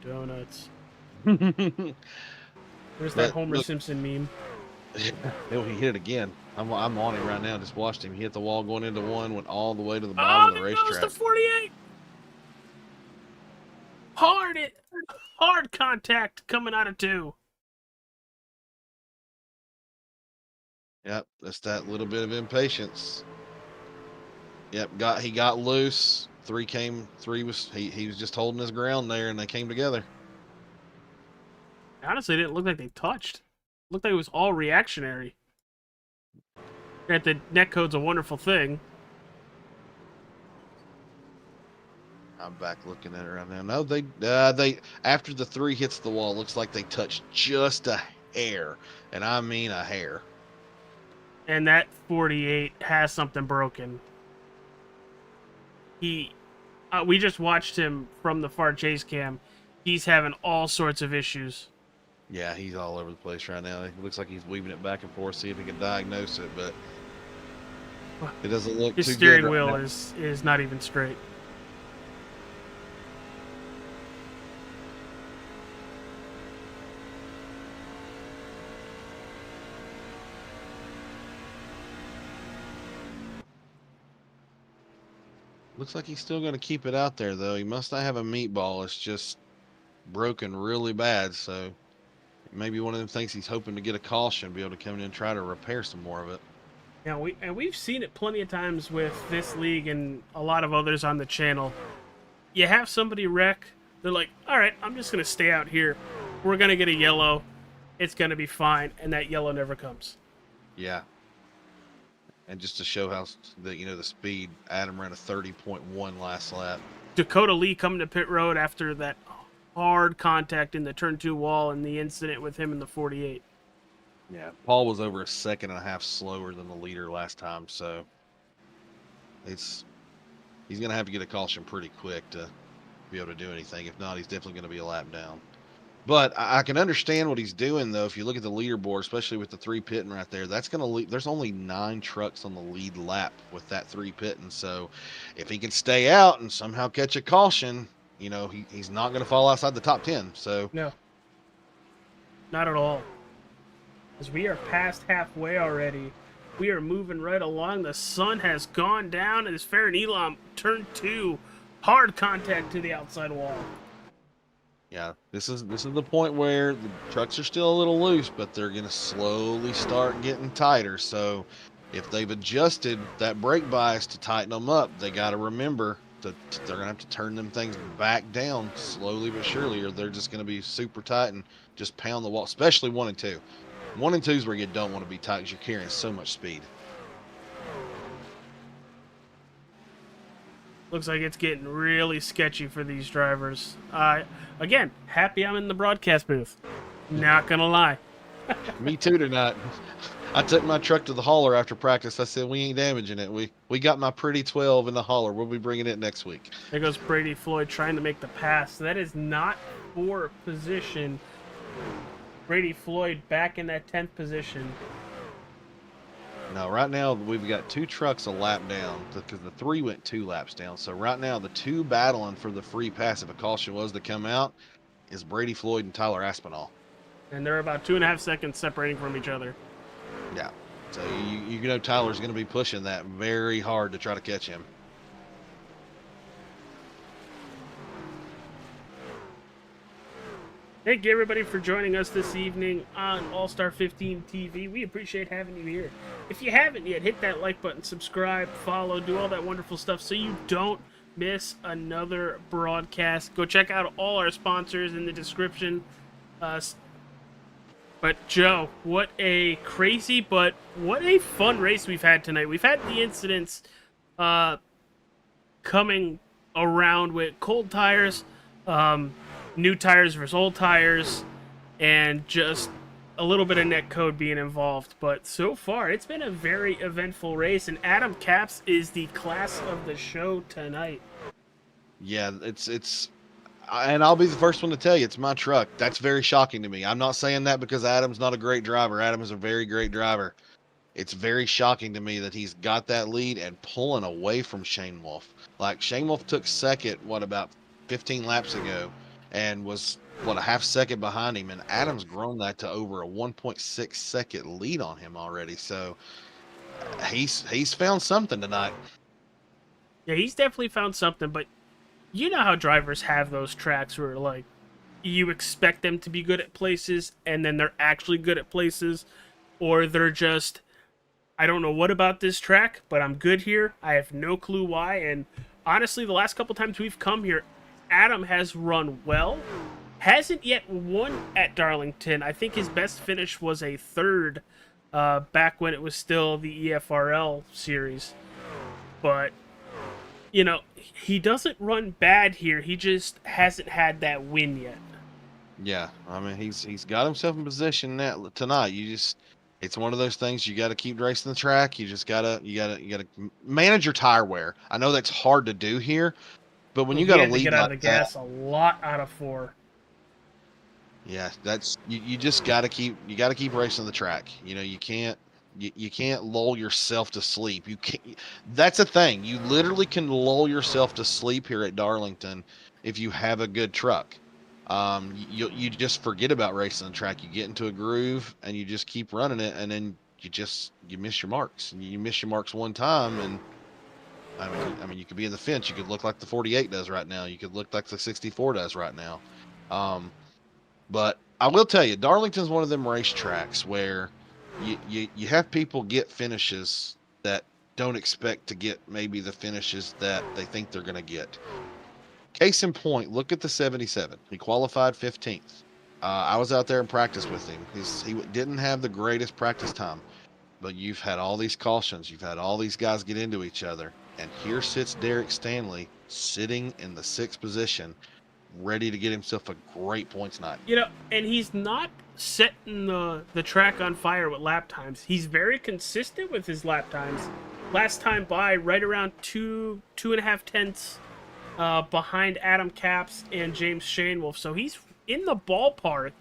Donuts. There's that Homer Simpson meme. He hit it again. I'm on him right now. Just watched him. He hit the wall going into one, went all the way to the bottom of the racetrack. There goes the 48. Hard contact coming out of 2. Yep, that's that little bit of impatience. Yep, he got loose. 3 was he was just holding his ground there, and they came together. Honestly, it didn't look like they touched. It looked like it was all reactionary. Granted, netcode's a wonderful thing. I'm back looking at it right now. No, they after the 3 hits the wall, looks like they touched just a hair, and I mean a hair. And that 48 has something broken. We just watched him from the far chase cam. He's having all sorts of issues. Yeah, he's all over the place right now. It looks like he's weaving it back and forth, see if he can diagnose it, but it doesn't look too good. His steering wheel is not even straight. Looks like he's still going to keep it out there, though. He must not have a meatball. It's just broken really bad, so maybe one of them things he's hoping to get a caution, be able to come in and try to repair some more of it. Yeah, we've seen it plenty of times with this league and a lot of others on the channel. You have somebody wreck, they're like, all right, I'm just going to stay out here. We're going to get a yellow. It's going to be fine, and that yellow never comes. Yeah. And just to show how the speed, Adam ran a 30.1 last lap. Dakota Lee coming to pit road after that hard contact in the turn 2 wall and the incident with him in the 48. Yeah, Paul was over 1.5 seconds slower than the leader last time, so he's going to have to get a caution pretty quick to be able to do anything. If not, he's definitely going to be a lap down. But I can understand what he's doing, though. If you look at the leaderboard, especially with the 3 pitting right there, that's going to there's only 9 trucks on the lead lap with that 3 pitting. So if he can stay out and somehow catch a caution, he's not going to fall outside the top 10. So no, not at all. As we are past halfway already, we are moving right along. The sun has gone down, and it's Farron Elam turn 2, hard contact to the outside wall. Yeah, this is the point where the trucks are still a little loose, but they're going to slowly start getting tighter. So if they've adjusted that brake bias to tighten them up, they got to remember that they're going to have to turn them things back down slowly but surely, or they're just going to be super tight and just pound the wall, especially 1 and 2. 1 and 2 is where you don't want to be tight because you're carrying so much speed. Looks like it's getting really sketchy for these drivers. Again, happy I'm in the broadcast booth. Not gonna lie. Me too tonight. I took my truck to the hauler after practice. I said, we ain't damaging it. We got my pretty 12 in the hauler. We'll be bringing it next week. There goes Brady Floyd trying to make the pass. That is not for position. Brady Floyd back in that 10th position. Now, right now, we've got 2 trucks a lap down because the 3 went 2 laps down. So right now, the 2 battling for the free pass, if a caution was to come out, is Brady Floyd and Tyler Aspinall. And they're about 2.5 seconds separating from each other. Yeah. So you know Tyler's going to be pushing that very hard to try to catch him. Thank you, everybody, for joining us this evening on All-Star 15 TV. We appreciate having you here. If you haven't yet, hit that like button, subscribe, follow, do all that wonderful stuff so you don't miss another broadcast. Go check out all our sponsors in the description. But, Joe, what a crazy, but what a fun race we've had tonight. We've had the incidents coming around with cold tires, new tires versus old tires, and just a little bit of net code being involved. But so far, it's been a very eventful race, and Adam Capps is the class of the show tonight. Yeah, and I'll be the first one to tell you, it's my truck. That's very shocking to me. I'm not saying that because Adam's not a great driver. Adam is a very great driver. It's very shocking to me that he's got that lead and pulling away from Shane Wolf. Like, Shane Wolf took second, about 15 laps ago, and was, a half second behind him. And Adam's grown that to over a 1.6 second lead on him already. So he's found something tonight. Yeah, he's definitely found something, but you know how drivers have those tracks where, like, you expect them to be good at places, and then they're actually good at places, or they're just, I don't know what about this track, but I'm good here. I have no clue why, and honestly, the last couple times we've come here, Adam has run well. Hasn't yet won at Darlington. I think his best finish was a 3rd back when it was still the EFRL series. But, you know, he doesn't run bad here. He just hasn't had that win yet. Yeah, I mean, he's got himself in position tonight. It's one of those things you got to keep racing the track. You gotta manage your tire wear. I know that's hard to do here, but when you got to lead get out like of the gas a lot out of 4. Yeah, that's you just got to keep racing the track. You know, you can't lull yourself to sleep. You can't. That's a thing. You literally can lull yourself to sleep here at Darlington if you have a good truck. You just forget about racing the track. You get into a groove and you just keep running it, and then you miss your marks. And you miss your marks one time, and I mean, you could be in the fence. You could look like the 48 does right now. You could look like the 64 does right now. But I will tell you, Darlington's one of them racetracks where you have people get finishes that don't expect to get maybe the finishes that they think they're going to get. Case in point, look at the 77. He qualified 15th. I was out there in practice with him. He didn't have the greatest practice time, but you've had all these cautions. You've had all these guys get into each other. And here sits Derek Stanley sitting in the 6th position, ready to get himself a great points night. You know, and he's not setting the track on fire with lap times. He's very consistent with his lap times. Last time by, right around 2.5 tenths behind Adam Capps and James Shanewolf. So he's in the ballpark,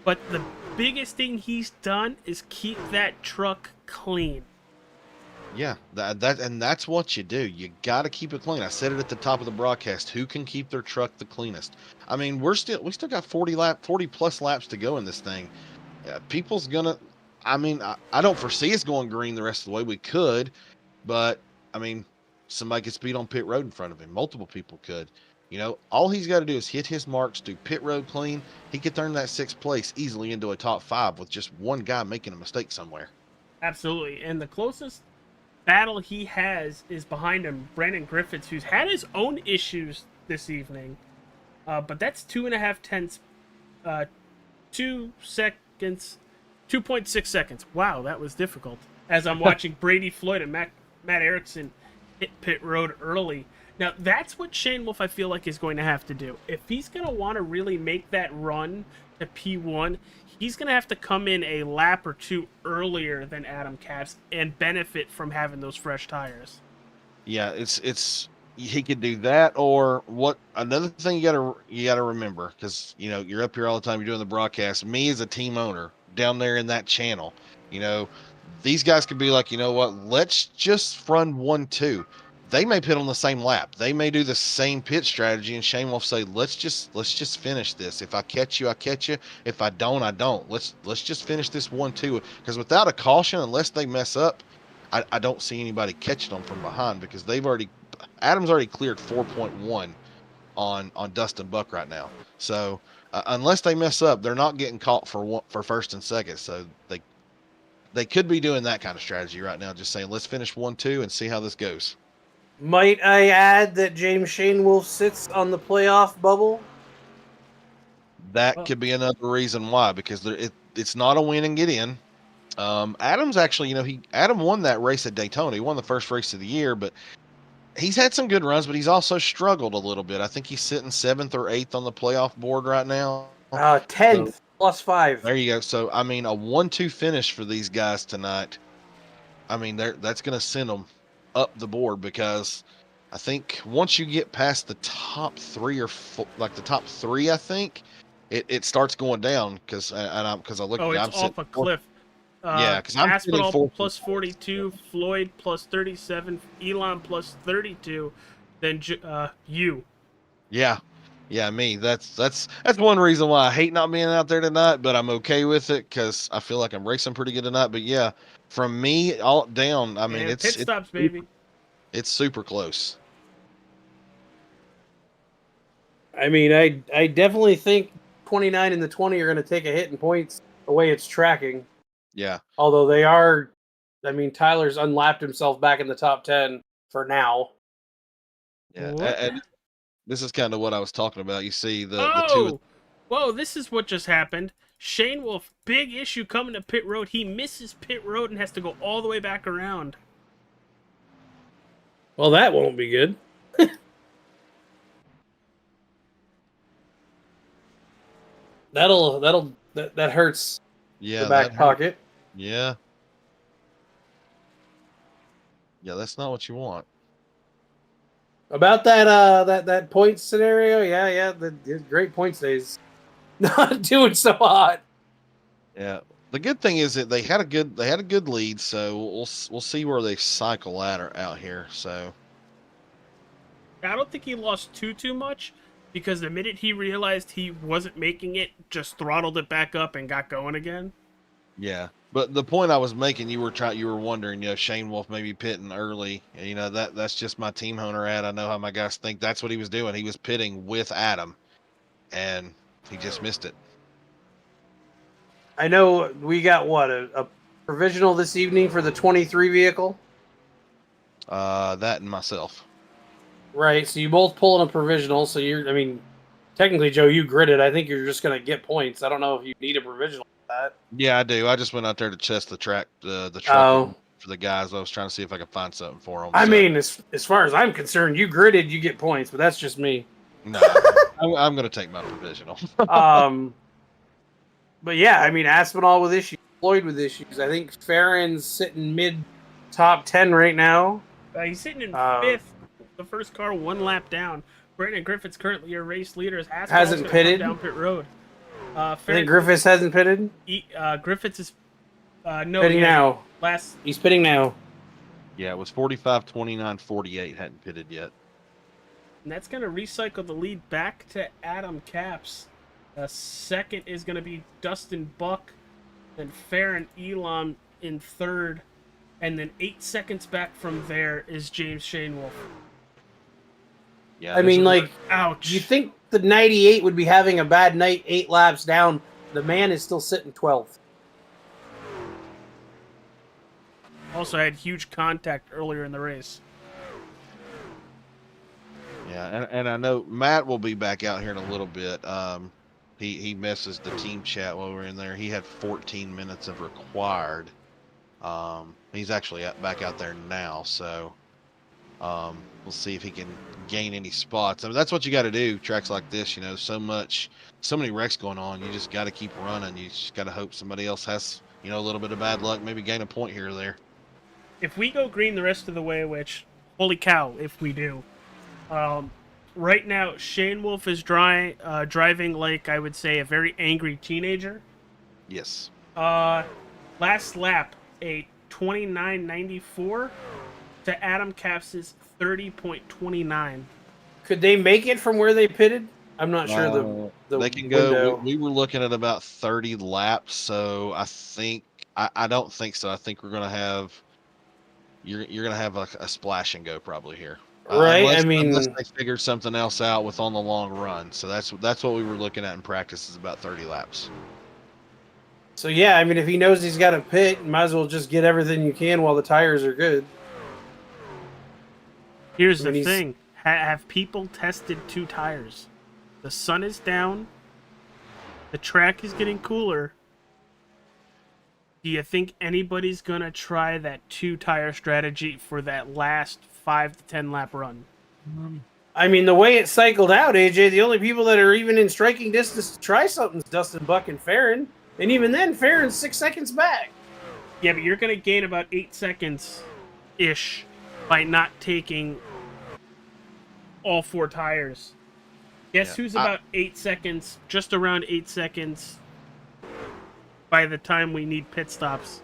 but the biggest thing he's done is keep that truck clean. Yeah, that's what you do. You got to keep it clean. I said it at the top of the broadcast. Who can keep their truck the cleanest? I mean, we still got 40 plus laps to go in this thing. People's gonna. I mean, I don't foresee us going green the rest of the way. We could, but I mean, somebody could speed on pit road in front of him. Multiple people could. You know, all he's got to do is hit his marks, do pit road clean. He could turn that 6th place easily into a top 5 with just one guy making a mistake somewhere. Absolutely, and the closest battle he has is behind him, Brandon Griffiths, who's had his own issues this evening. But that's 2.5 tenths, 2 seconds, 2.6 seconds. Wow, that was difficult. As I'm watching Brady Floyd and Matt Erickson hit pit road early. Now, that's what Shane Wolf, I feel like, is going to have to do. If he's going to want to really make that run to P1, he's going to have to come in a lap or two earlier than Adam Capps and benefit from having those fresh tires. Yeah, he could do that, or what? Another thing you gotta remember, because you're up here all the time, you're doing the broadcast. Me as a team owner down there in that channel, these guys could be like, you know what? Let's just run 1-2. They may pit on the same lap. They may do the same pit strategy, and Shane will say, let's just finish this. If I catch you, I catch you. If I don't, I don't. Let's just finish this 1-2. Because without a caution, unless they mess up, I don't see anybody catching them from behind, because Adam's already cleared 4.1 on Dustin Buck right now. So unless they mess up, they're not getting caught for first and second. So they could be doing that kind of strategy right now, just saying, let's finish 1-2 and see how this goes. Might I add that James Shane Wolf sits on the playoff bubble? That could be another reason why, because it's not a win and get in. Adam's actually, Adam won that race at Daytona. He won the first race of the year, but he's had some good runs, but he's also struggled a little bit. I think he's sitting 7th or 8th on the playoff board right now. 10th, +5. There you go. So, a 1-2 finish for these guys tonight, that's going to send them up the board, because I think once you get past the top 3 or 4, like the top 3, I think it starts going down, because I look. Oh, it's off a cliff. Yeah, because I'm Aspinall plus 42, Floyd plus 37, Elon plus 32, then you. Yeah, me. That's one reason why I hate not being out there tonight, but I'm okay with it, because I feel like I'm racing pretty good tonight. But yeah, from me all down, Pit stops, baby. It's super close. I definitely think 29 and the 20 are going to take a hit in points the way it's tracking. Yeah. Although they are, Tyler's unlapped himself back in the top 10 for now. Yeah. And this is kind of what I was talking about. You see the two. Whoa, this is what just happened. Shane Wolf, big issue coming to pit road. He misses pit road and has to go all the way back around. Well, that won't be good. That hurts. Yeah, the back pocket. Yeah. Yeah, that's not what you want. About that point scenario, the great points days. Not doing so hot. Yeah. The good thing is that they had a good lead, so we'll see where they cycle out here. So I don't think he lost too much, because the minute he realized he wasn't making it, just throttled it back up and got going again. Yeah, but the point I was making, you were wondering, Shane Wolf maybe pitting early. That's just my team owner ad. I know how my guys think. That's what he was doing. He was pitting with Adam, and he just missed it. I know we got a provisional this evening for the 23 vehicle. That and myself. Right, so you both pulling a provisional. So technically, Joe, you gridded. I think you're just going to get points. I don't know if you need a provisional for that. Yeah, I do. I just went out there to test the track, the truck for the guys. I was trying to see if I could find something for them. As far as I'm concerned, you gridded, you get points, but that's just me. No, I'm going to take my provisional. But yeah, Aspinall with issues, Floyd with issues. I think Farron's sitting mid top 10 right now. He's sitting in 5th. The first car 1 lap down. Brandon Griffith's currently your race leader. Hasn't pitted down pit road. I think Griffiths hasn't pitted. Griffiths is pitting now. He's pitting now. Yeah, it was 45, 29, 48. Hadn't pitted yet. And that's going to recycle the lead back to Adam Capps. Second is going to be Dustin Buck. Then Farron Elam in 3rd. And then 8 seconds back from there is James Shane Wolf. Yeah, ouch. Do you think the 98 would be having a bad night 8 laps down? The man is still sitting 12th. Also had huge contact earlier in the race. Yeah, and I know Matt will be back out here in a little bit. He messes the team chat while we're in there. He had 14 minutes of required. He's actually back out there now, so We'll see if he can gain any spots. I mean, that's what you got to do. Tracks like this, you know, so many wrecks going on. You just got to keep running. You just got to hope somebody else has, you know, a little bit of bad luck, maybe gain a point here or there. If we go green the rest of the way, which, holy cow, if we do. Right now, Shane Wolf is driving like, I would say, a very angry teenager. Yes. Last lap, a 29.94 to Adam Caps's 30.29. Could they make it from where they pitted? I'm not sure. They can go. We were looking at about 30 laps, so I don't think so. I think we're gonna have you're gonna have a splash and go probably here. Right. Unless they figured something else out with on the long run. So that's what we were looking at in practice is about 30 laps. So yeah, I mean, if he knows he's got a pit, might as well just get everything you can while the tires are good. Here's the thing. Have people tested 2 tires? The sun is down. The track is getting cooler. Do you think anybody's going to try that 2-tire strategy for that last 5 to 10 lap run? I mean, the way it cycled out, AJ, the only people that are even in striking distance to try something is Dustin, Buck, and Farron. And even then, Farron's 6 seconds back. Yeah, but you're going to gain about 8 seconds-ish by not taking all 4 tires. Guess who's about 8 seconds, just around 8 seconds, by the time we need pit stops?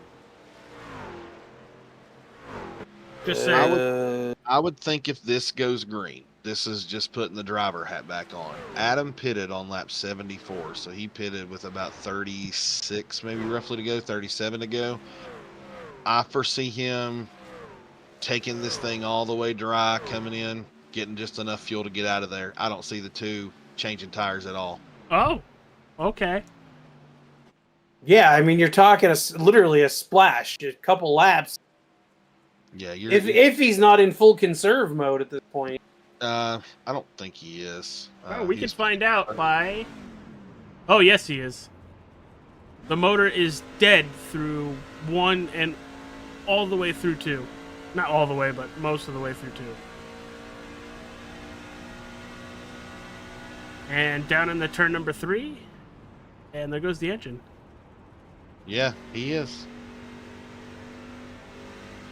Just saying. I would think if this goes green, this is just putting the driver hat back on. Adam pitted on lap 74, so he pitted with about 36 maybe roughly to go, 37 to go. I foresee him taking this thing all the way dry, coming in, getting just enough fuel to get out of there. I don't see the 2 changing tires at all. Oh, okay. Yeah, I mean, you're talking literally a splash, a couple laps. Yeah, if he's not in full conserve mode at this point. I don't think he is. We can find out by... Oh, yes, he is. The motor is dead through 1 and all the way through 2. Not all the way, but most of the way through 2. And down in the turn number 3, and there goes the engine. Yeah, he is.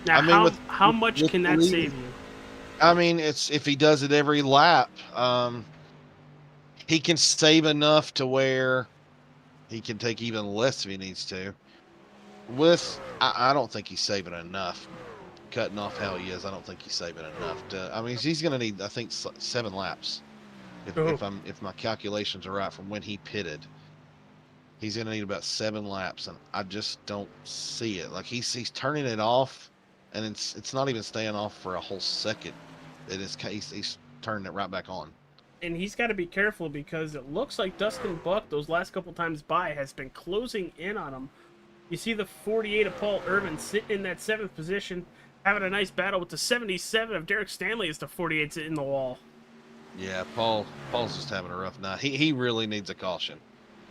Now, I mean, how much can that save you? I mean, it's if he does it every lap, he can save enough to where he can take even less if he needs to. I don't think he's saving enough. Cutting off how he is, I don't think he's saving enough. I mean, he's going to need, I think, 7 laps. If my calculations are right from when he pitted, he's going to need about 7 laps, and I just don't see it. Like he's turning it off, and it's not even staying off for a whole second. He's turning it right back on. And he's got to be careful because it looks like Dustin Buck, those last couple times by, has been closing in on him. You see the 48 of Paul Irvin sitting in that 7th position, having a nice battle with the 77 of Derek Stanley as the 48's in the wall. Yeah, Paul's just having a rough night. He really needs a caution.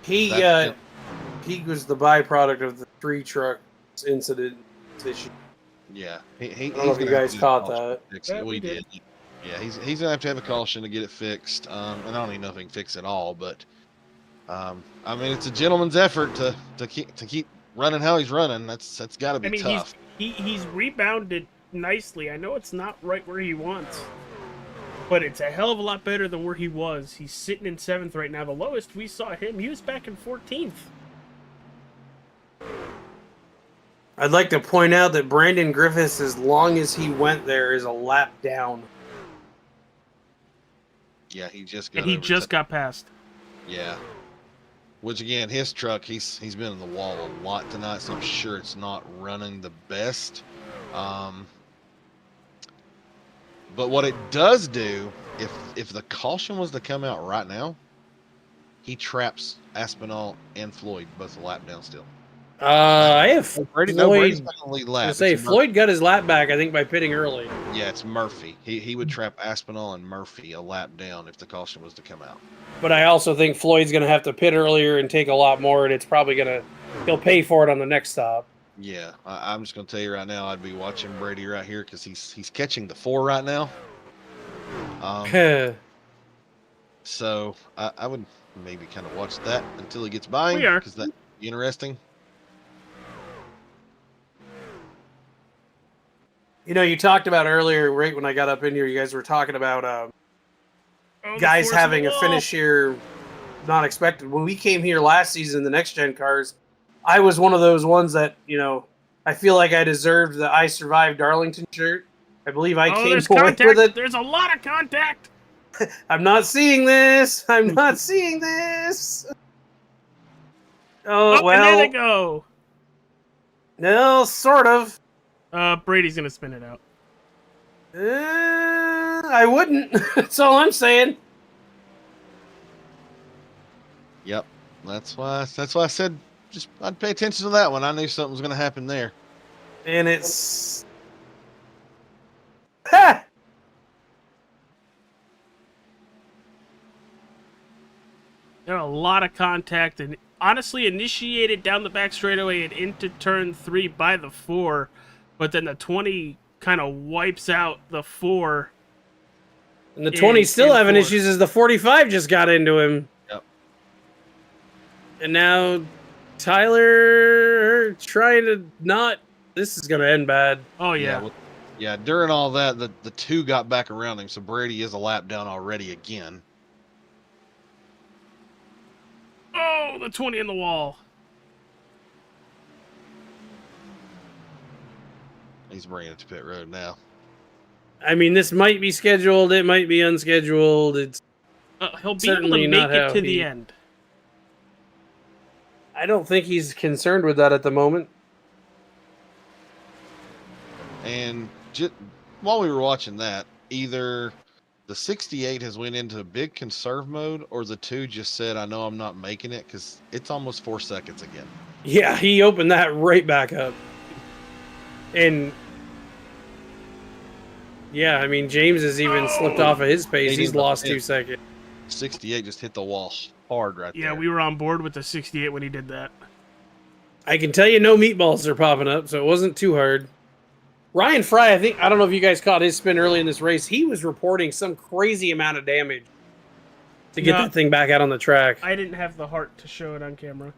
He was the byproduct of the 3 truck incident issue. Yeah, I don't know if you guys caught that. Yeah, we did. Yeah, he's gonna have to have a caution to get it fixed. And I don't even know if he can fix it all, but I mean, it's a gentleman's effort to keep running how he's running. That's got to be tough. He's rebounded nicely. I know it's not right where he wants, but it's a hell of a lot better than where he was. He's sitting in 7th right now. The lowest we saw him, he was back in 14th. I'd like to point out that Brandon Griffiths, as long as he went there, is a lap down. Yeah, he just got passed. Yeah. Which again, his truck, he's been in the wall a lot tonight, so I'm sure it's not running the best. But what it does do, if the caution was to come out right now, he traps Aspinall and Floyd both a lap down still. I have Floyd got his lap back, I think, by pitting early. Yeah, it's Murphy. He would trap Aspinall and Murphy a lap down if the caution was to come out. But I also think Floyd's going to have to pit earlier and take a lot more, and it's probably he'll pay for it on the next stop. Yeah, I'm just gonna tell you right now, I'd be watching Brady right here because he's catching the 4 right now. So I would maybe kind of watch that until he gets by We him are. because that'd be interesting. You know, you talked about earlier, right when I got up in here, you guys were talking about Oh, the guys force of the having a wall. finish here not expected. When we came here last season, the next gen cars, I was one of those ones that, you know, I feel like I deserved the I Survived Darlington shirt. I believe I came there's away contact. with it. There's a lot of contact. I'm not seeing this. I'm not seeing this. Oh, And there they well, go. no, sort of. Brady's gonna spin it out. I wouldn't. That's all I'm saying. Yep, that's why I said just I'd pay attention to that one. I knew something was gonna happen there. And it's... Ha! There are a lot of contact, and honestly initiated down the back straightaway and into turn 3 by the 4, but then the 20 kind of wipes out the 4. And the 20's still in having 4. issues as the 45 just got into him. Yep. And now Tyler trying to not... This is going to end bad. Oh, yeah. Yeah, during all that, the 2 got back around him, so Brady is a lap down already again. Oh, the 20 in the wall. He's bringing it to pit road now. I mean, this might be scheduled. It might be unscheduled. It's He'll be certainly able to not make it how to he- the end. I don't think he's concerned with that at the moment. And just, while we were watching that, either the 68 has went into big conserve mode, or the 2 just said, I know I'm not making it, because it's almost 4 seconds again. Yeah, he opened that right back up. And yeah, I mean, James has even slipped off of his pace. He's lost 2 seconds. 68 just hit the wall hard right there. Yeah, we were on board with the 68 when he did that. I can tell you no meatballs are popping up, so it wasn't too hard. Ryan Fry, I don't know if you guys caught his spin early in this race. He was reporting some crazy amount of damage to get that thing back out on the track. I didn't have the heart to show it on camera.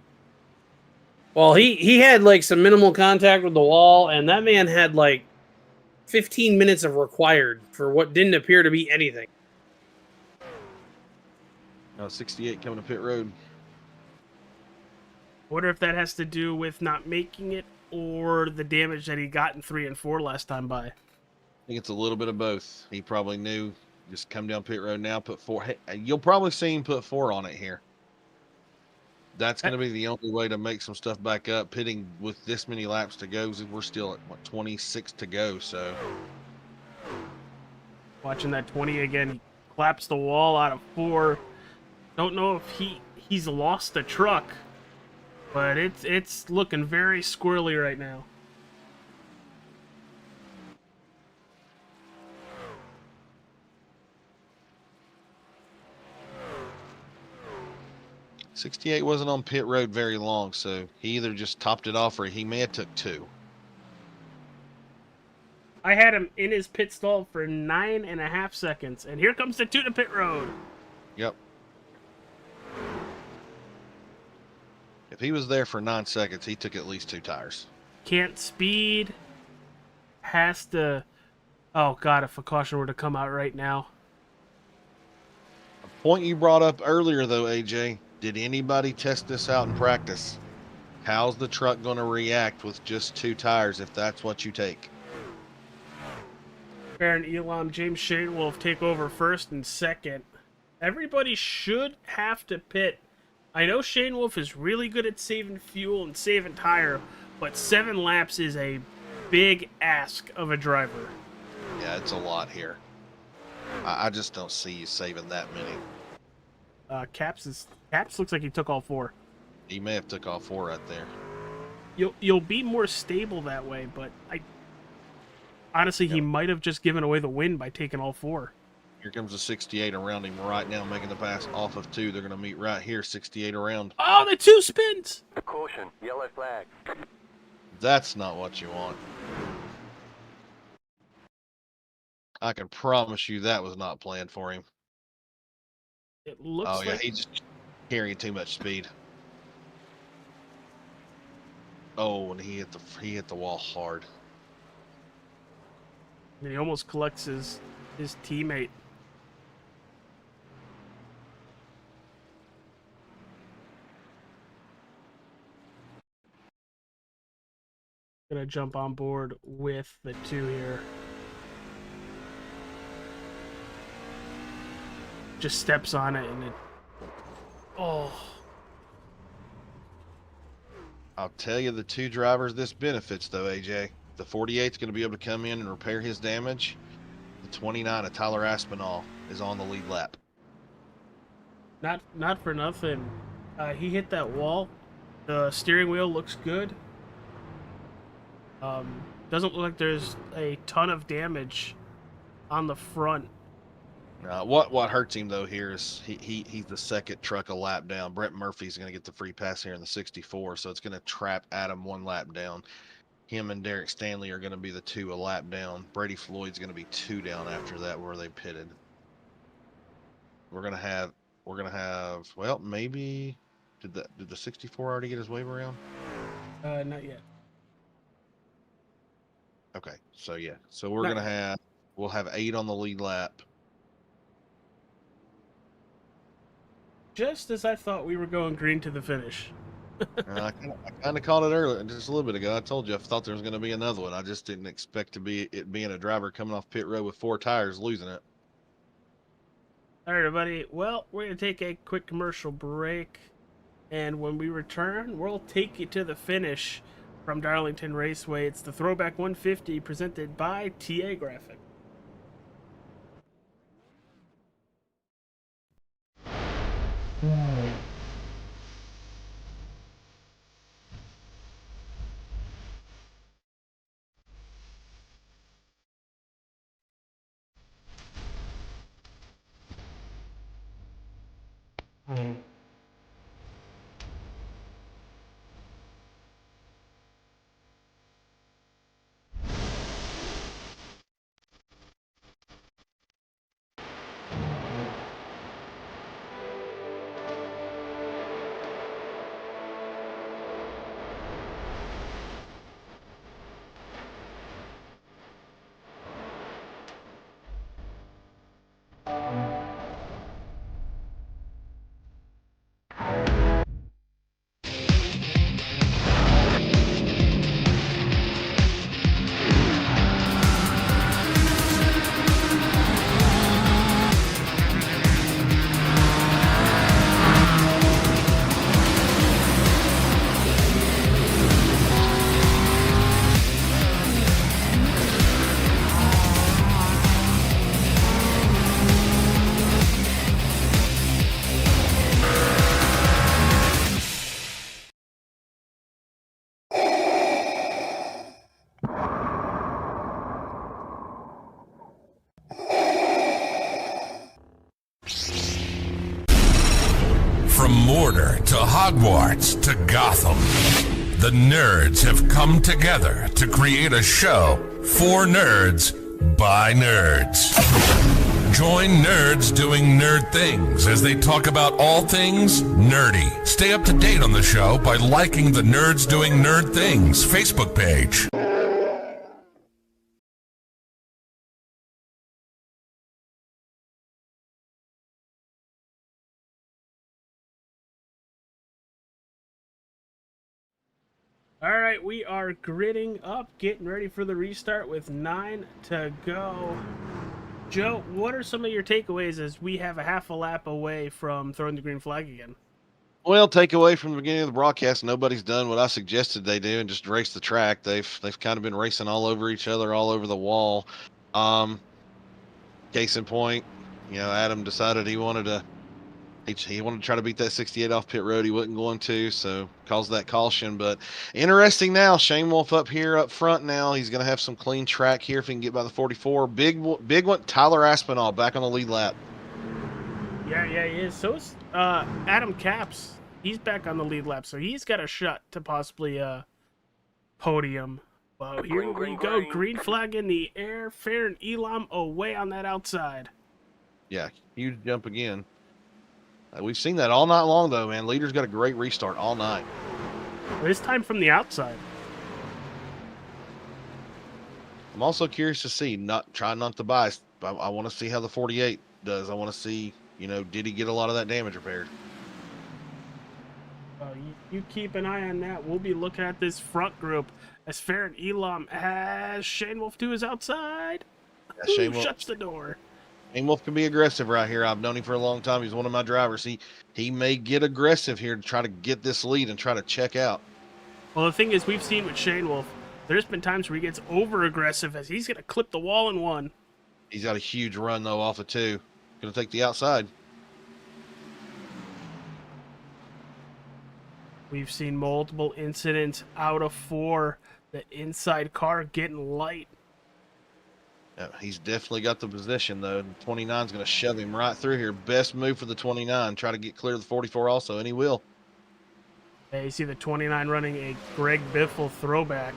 Well, he had like some minimal contact with the wall, and that man had like 15 minutes of required for what didn't appear to be anything. Oh, 68 coming to pit road. Wonder if that has to do with not making it or the damage that he got in 3 and 4 last time by. I think it's a little bit of both. He probably knew, just come down pit road now, put 4. Hey, you'll probably see him put 4 on it here. That's going to be the only way to make some stuff back up. Pitting with this many laps to go, we're still at, what, 26 to go, so. Watching that 20 again, he claps the wall out of 4. Don't know if he's lost the truck, but it's looking very squirrely right now. '68 wasn't on pit road very long, so he either just topped it off or he may have took 2. I had him in his pit stall for 9.5 seconds, and here comes the 2 to pit road. Yep. If he was there for 9 seconds, he took at least 2 tires. Can't speed. Has to... Oh, God, if a caution were to come out right now. A point you brought up earlier, though, AJ, did anybody test this out in practice? How's the truck going to react with just 2 tires if that's what you take? Baron Elam, James Shane will take over first and second. Everybody should have to pit. I know Shane Wolf is really good at saving fuel and saving tire, but 7 laps is a big ask of a driver. Yeah, it's a lot here. I just don't see you saving that many. Caps looks like he took all 4. He may have took all 4 right there. You'll be more stable that way, but honestly, he might have just given away the win by taking all 4. Here comes the 68 around him right now, making the pass off of 2. They're going to meet right here, 68 around. Oh, the 2 spins! Caution, yellow flag. That's not what you want. I can promise you that was not planned for him. It looks Oh yeah, like he just carrying too much speed. Oh, and he hit the wall hard. he almost collects his teammate. Gonna jump on board with the two here. Just steps on it and it. Oh. I'll tell you the two drivers this benefits though, AJ. The 48's going to be able to come in and repair his damage. The 29 of Tyler Aspinall is on the lead lap. Not for nothing. He hit that wall. The steering wheel looks good. Doesn't look like there's a ton of damage on the front. What hurts him though here is he's the second truck a lap down. Brett Murphy's going to get the free pass here in the 64, so it's going to trap Adam one lap down. Him and Derek Stanley are going to be the two a lap down. Brady Floyd's going to be two down after that where they pitted. We're going to have well, maybe did the 64 already get his wave around? Not yet. Okay, so yeah. So we'll have 8 on the lead lap. Just as I thought we were going green to the finish. I kind of called it earlier, just a little bit ago. I told you I thought there was going to be another one. I just didn't expect it being a driver coming off pit road with 4 tires losing it. All right, everybody. Well, we're going to take a quick commercial break. And when we return, we'll take you to the finish from Darlington Raceway. It's the Throwback 150 presented by TA Graphic. From Mordor to Hogwarts to Gotham, the nerds have come together to create a show for nerds by nerds. Join nerds doing nerd things as they talk about all things nerdy. Stay up to date on the show by liking the Nerds Doing Nerd Things Facebook page. All right, we are gridding up, getting ready for the restart with 9 to go. Joe, what are some of your takeaways as we have a half a lap away from throwing the green flag again? Well, take away from the beginning of the broadcast, nobody's done what I suggested they do and just race the track. They've kind of been racing all over each other, all over the wall. Case in point, Adam decided he wanted to try to beat that 68 off pit road. He wasn't going to, so caused that caution. But interesting now, Shane Wolf up here up front now. He's going to have some clean track here if he can get by the 44. Big one, Tyler Aspinall back on the lead lap. Yeah, he is. So is Adam Capps. He's back on the lead lap, so he's got a shot to possibly podium. Well, here Green, we green, go. green. Green flag in the air. Fair and Elam away on that outside. Yeah, huge jump again. We've seen that all night long, though, man. Leader's got a great restart all night. This time from the outside. I'm also curious to see, trying not to bias. I want to see how the 48 does. I want to see, did he get a lot of that damage repaired? You keep an eye on that. We'll be looking at this front group as Fair and Elam has Shane Wolf to his outside. Yeah, Shane Ooh, Wolf. shuts the door. Shane Wolf can be aggressive right here. I've known him for a long time. He's one of my drivers. He may get aggressive here to try to get this lead and try to check out. Well, the thing is, we've seen with Shane Wolf, there's been times where he gets over-aggressive as he's going to clip the wall in one. He's got a huge run, though, off of 2. Going to take the outside. We've seen multiple incidents out of 4. The inside car getting light. Yeah, he's definitely got the position, though. 29 is going to shove him right through here. Best move for the 29. Try to get clear of the 44 also, and he will. Yeah, you see the 29 running a Greg Biffle throwback.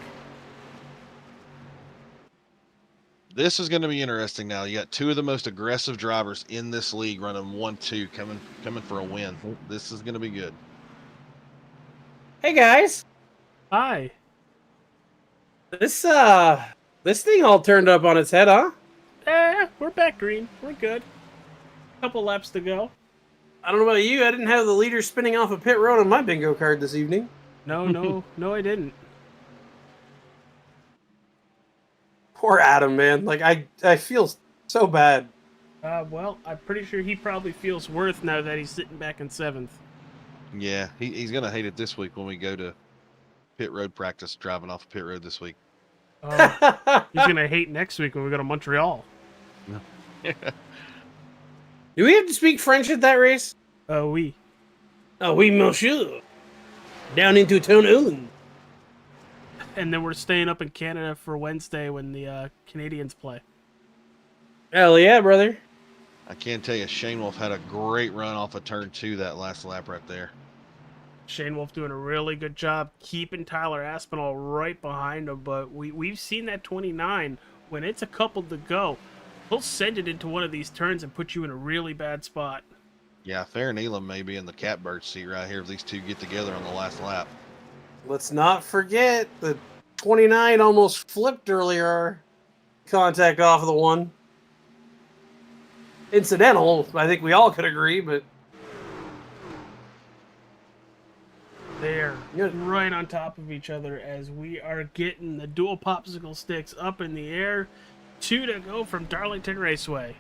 This is going to be interesting now. You got 2 of the most aggressive drivers in this league running 1-2, coming for a win. This is going to be good. Hey guys, Hi. this thing all turned up on its head, huh? We're back green. We're good. Couple laps to go. I don't know about you. I didn't have the leader spinning off a pit road on my bingo card this evening. No, I didn't. Poor Adam, man. Like I feel so bad. Well, I'm pretty sure he probably feels worse now that he's sitting back in 7th. Yeah, he's going to hate it this week when we go to pit road practice, driving off pit road this week. He's gonna hate next week when we go to Montreal. Do we have to speak French at that race? Oui. Oh, oui, monsieur. Down into Tonon. And then we're staying up in Canada for Wednesday when the Canadians play. Hell yeah, brother. I can tell you, Shane Wolf had a great run off of turn 2 that last lap right there. Shane Wolf doing a really good job keeping Tyler Aspinall right behind him, but we've seen that 29, when it's a couple to go, he'll send it into one of these turns and put you in a really bad spot. Yeah, Fair and Elam may be in the catbird seat right here if these 2 get together on the last lap. Let's not forget the 29 almost flipped earlier. Contact off of the 1. Incidental, I think we all could agree, but They're right on top of each other as we are getting the dual popsicle sticks up in the air. 2 to go from Darlington Raceway.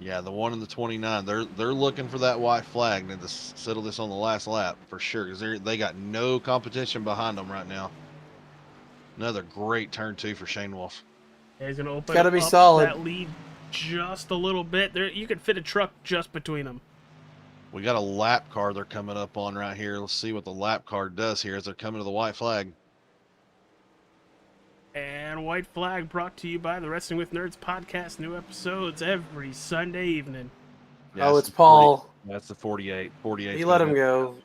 Yeah, the 1 and the 29, they're looking for that white flag to settle this on the last lap for sure, because they got no competition behind them right now. Another great turn 2 for Shane Wolf. Yeah, he's gonna open Gotta be up solid. that lead just a little bit. There, you could fit a truck just between them. We got a lap car they're coming up on right here. Let's see what the lap car does here as they're coming to the white flag. And white flag brought to you by the Wrestling with Nerds podcast. New episodes every Sunday evening. Yeah, oh, that's it's the Paul. 40 That's the 48. 48. He let him go.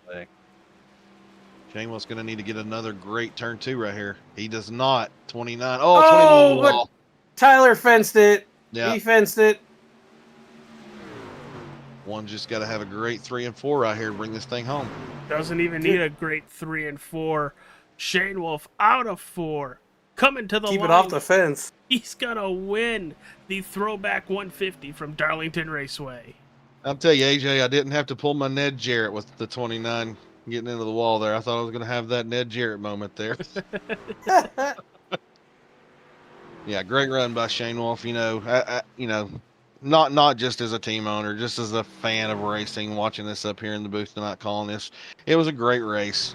Shane Wolf's going to need to get another great turn 2 right here. He does not. 29. Oh, 21. But Tyler fenced it. Yeah. He fenced it. One just got to have a great 3 and 4 right here to bring this thing home. Doesn't even need a great 3 and 4. Shane Wolf out of 4. Coming to the Keep line. it off the fence. He's gonna win the Throwback 150 from Darlington Raceway. I'll tell you, AJ, I didn't have to pull my Ned Jarrett with the 29 getting into the wall there. I thought I was going to have that Ned Jarrett moment there. Yeah, great run by Shane Wolf. Not just as a team owner, just as a fan of racing, watching this up here in the booth tonight, calling this. It was a great race.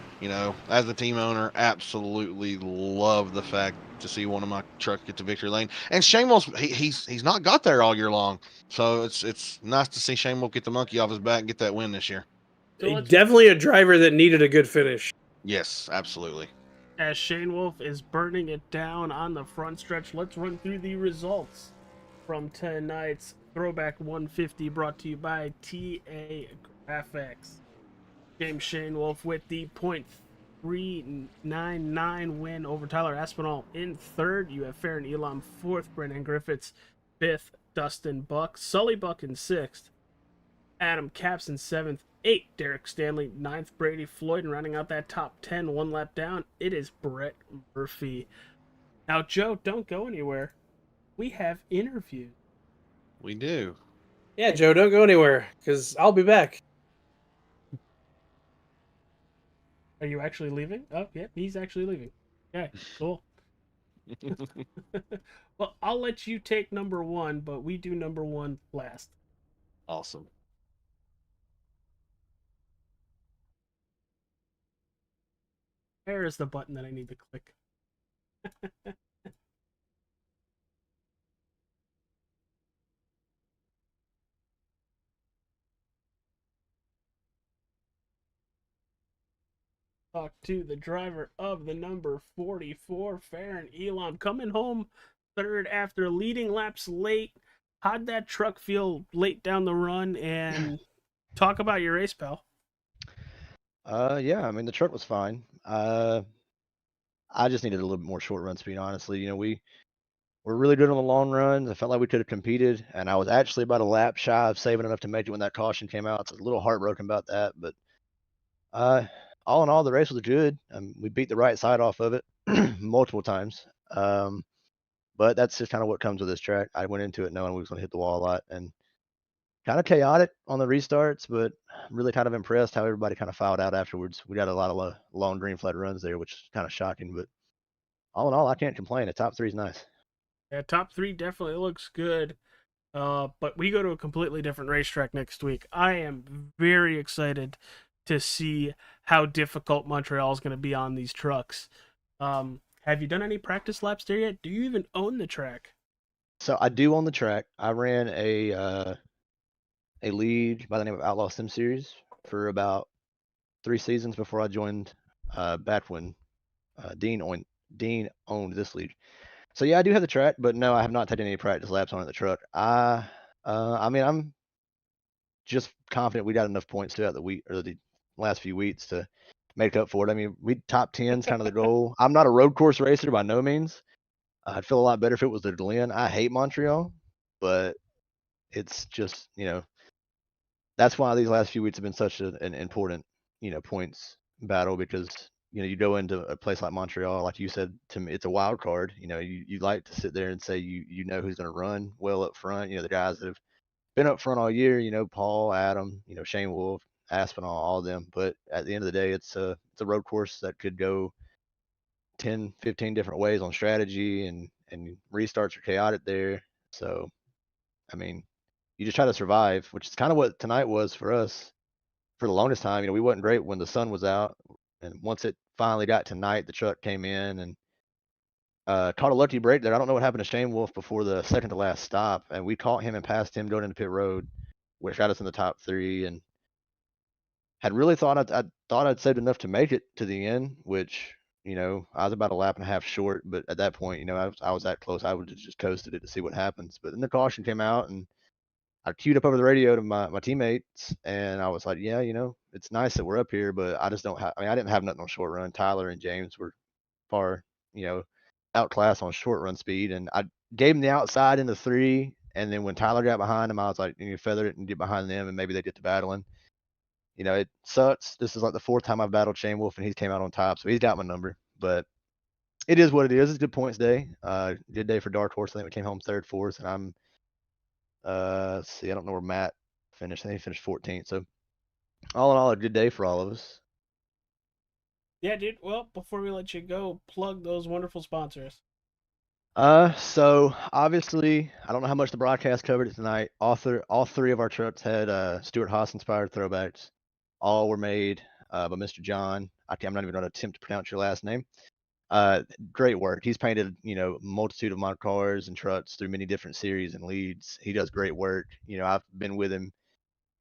As a team owner, absolutely love the fact to see one of my trucks get to victory lane. And Shane Wolf, he's not got there all year long, so it's nice to see Shane Wolf get the monkey off his back and get that win this year. Definitely a driver that needed a good finish. Yes, absolutely. As Shane Wolf is burning it down on the front stretch, let's run through the results from tonight's Throwback 150, brought to you by TA Graphics. James Shane Wolf with the 3.99 win over Tyler Aspinall in third. You have Farron Elam fourth, Brendan Griffiths fifth, Dustin Buck, Sully Buck in sixth, Adam Capps in seventh, eight, Derek Stanley ninth, Brady Floyd, and rounding out that top 10, one lap down, it is Brett Murphy. Now, Joe, don't go anywhere. We have interviews. We do. Yeah, Joe, don't go anywhere because I'll be back. Are you actually leaving? Oh, yeah, he's actually leaving. Okay, cool. Well, I'll let you take number one, but we do number one last. Awesome. Where is the button that I need to click? Talk to the driver of the number 44, Farron Elam, coming home third after leading laps late. How'd that truck feel late down the run? And talk about your race, pal. Yeah, I mean the truck was fine. I just needed a little bit more short run speed, honestly. You know, we're really good on the long runs. I felt like we could have competed, and I was actually about a lap shy of saving enough to make it when that caution came out. So I was a little heartbroken about that, but all in all, the race was good. We beat the right side off of it multiple times. But that's just kind of what comes with this track. I went into it knowing we was going to hit the wall a lot, and kind of chaotic on the restarts, but really kind of impressed how everybody kind of filed out afterwards. We got a lot of long green flag runs there, which is kind of shocking, but all in all, I can't complain. The top three is nice. Yeah, top three definitely looks good. But we go to a completely different racetrack next week. I am very excited to see how difficult Montreal is going to be on these trucks. Have you done any practice laps there yet? Do you even own the track? So I do on the track. I ran a league by the name of Outlaw Sim Series for about 3 seasons before I joined back when Dean owned this league. So yeah, I do have the track, but no, I have not taken any practice laps on the truck. I mean, I'm just confident we got enough points throughout the week or the last few weeks to make up for it. I mean, we top 10's kind of the goal. I'm not a road course racer by no means. I'd feel a lot better if it was the Glen. I hate Montreal, but it's just, that's why these last few weeks have been such an important, points battle because, you go into a place like Montreal, like you said to me, it's a wild card. You like to sit there and say you know who's going to run well up front. The guys that have been up front all year. Paul, Adam, Shane Wolf, Aspinall, all of them. But at the end of the day, it's a road course that could go 10, 15 different ways on strategy, and restarts are chaotic there. So, I mean, you just try to survive, which is kind of what tonight was for us. For the longest time, we wasn't great when the sun was out, and once it finally got to night, the truck came in and caught a lucky break there. I don't know what happened to Shane Wolf before the second to last stop, and we caught him and passed him going into pit road, which got us in the top 3, and had really thought I thought I'd saved enough to make it to the end, which I was about a lap and a half short, but at that point, I was that close. I would have just coasted it to see what happens. But then the caution came out, and I queued up over the radio to my teammates, and I was like, yeah, it's nice that we're up here, but I just don't have. I mean, I didn't have nothing on short run. Tyler and James were far, outclassed on short run speed, and I gave him the outside in the 3, and then when Tyler got behind him, I was like, feather it and get behind them, and maybe they get to battling. It sucks. This is like the 4th time I've battled Shane Wolf, and he's came out on top, so he's got my number. But it is what it is. It's a good points day. Good day for Dark Horse. I think we came home 3rd, 4th, and I'm let's see. I don't know where Matt finished. I think he finished 14th. So all in all, a good day for all of us. Yeah, dude. Well, before we let you go, plug those wonderful sponsors. So obviously, I don't know how much the broadcast covered it tonight. All 3 of our trucks had Stuart Haas inspired throwbacks. All were made by Mr. John. I'm not even going to attempt to pronounce your last name. Great work. He's painted, a multitude of my cars and trucks through many different series and leads. He does great work. I've been with him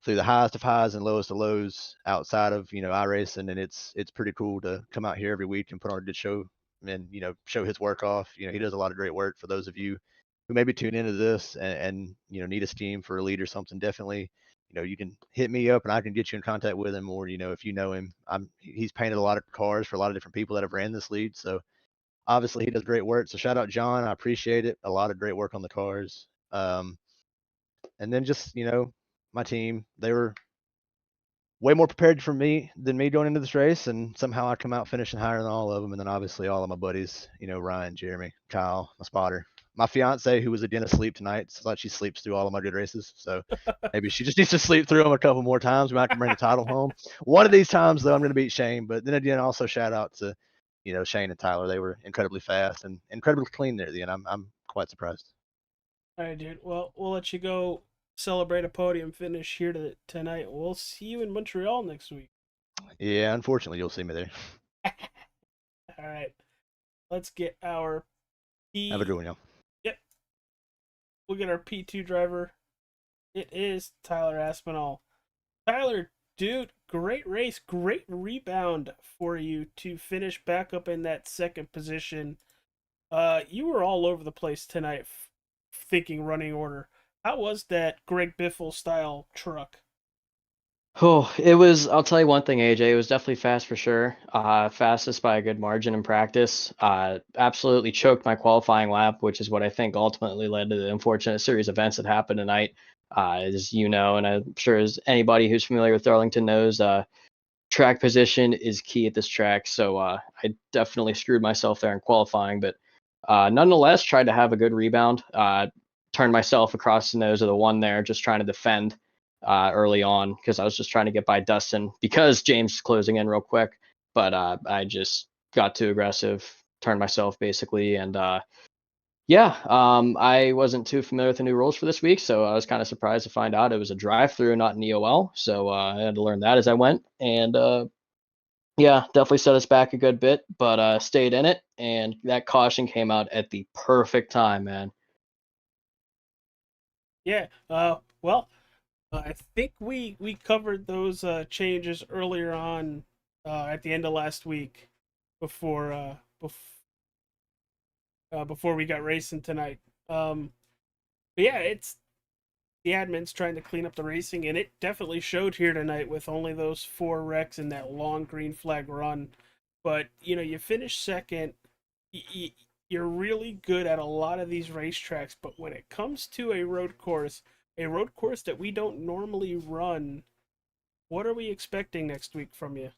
through the highest of highs and lowest of lows outside of, iRacing, and it's pretty cool to come out here every week and put on a good show and, show his work off. He does a lot of great work. For those of you who maybe tune into this and need a scheme for a lead or something, definitely you can hit me up and I can get you in contact with him, or if you know him, he's painted a lot of cars for a lot of different people that have ran this lead. So obviously he does great work. So shout out John, I appreciate it. A lot of great work on the cars. And then just my team, they were way more prepared for me than me going into this race, and somehow I come out finishing higher than all of them. And then obviously all of my buddies, Ryan, Jeremy, Kyle, my spotter, my fiance, who was a dentist sleep tonight, so I thought she sleeps through all of my good races. So maybe she just needs to sleep through them a couple more times. We might have to bring the title home. One of these times, though, I'm going to beat Shane. But then again, also shout out to, Shane and Tyler. They were incredibly fast and incredibly clean there at the end. I'm quite surprised. All right, dude. Well, we'll let you go celebrate a podium finish here tonight. We'll see you in Montreal next week. Yeah, unfortunately, you'll see me there. All right. Let's get our P. Have a good one, y'all. Yep. We'll get our P2 driver. It is Tyler Aspinall. Tyler, dude, great race, great rebound for you to finish back up in that second position. You were all over the place tonight, thinking running order. How was that Greg Biffle style truck? Oh, it was, I'll tell you one thing, AJ, it was definitely fast for sure. Fastest by a good margin in practice. Absolutely choked my qualifying lap, which is what I think ultimately led to the unfortunate series of events that happened tonight. As you know, and I'm sure as anybody who's familiar with Darlington knows, track position is key at this track. So I definitely screwed myself there in qualifying, but nonetheless, tried to have a good rebound. Turned myself across the nose of the one there, just trying to defend early on because I was just trying to get by Dustin because James is closing in real quick. But I just got too aggressive, turned myself basically, and I wasn't too familiar with the new rules for this week, so I was kind of surprised to find out it was a drive-through, not an EOL. So I had to learn that as I went, and definitely set us back a good bit, but stayed in it, and that caution came out at the perfect time, man. Yeah, I think we covered those changes earlier on at the end of last week before we got racing tonight. But yeah, it's the admins trying to clean up the racing, and it definitely showed here tonight with only those 4 wrecks and that long green flag run. But you finished second. You're really good at a lot of these racetracks, but when it comes to a road course that we don't normally run, what are we expecting next week from you?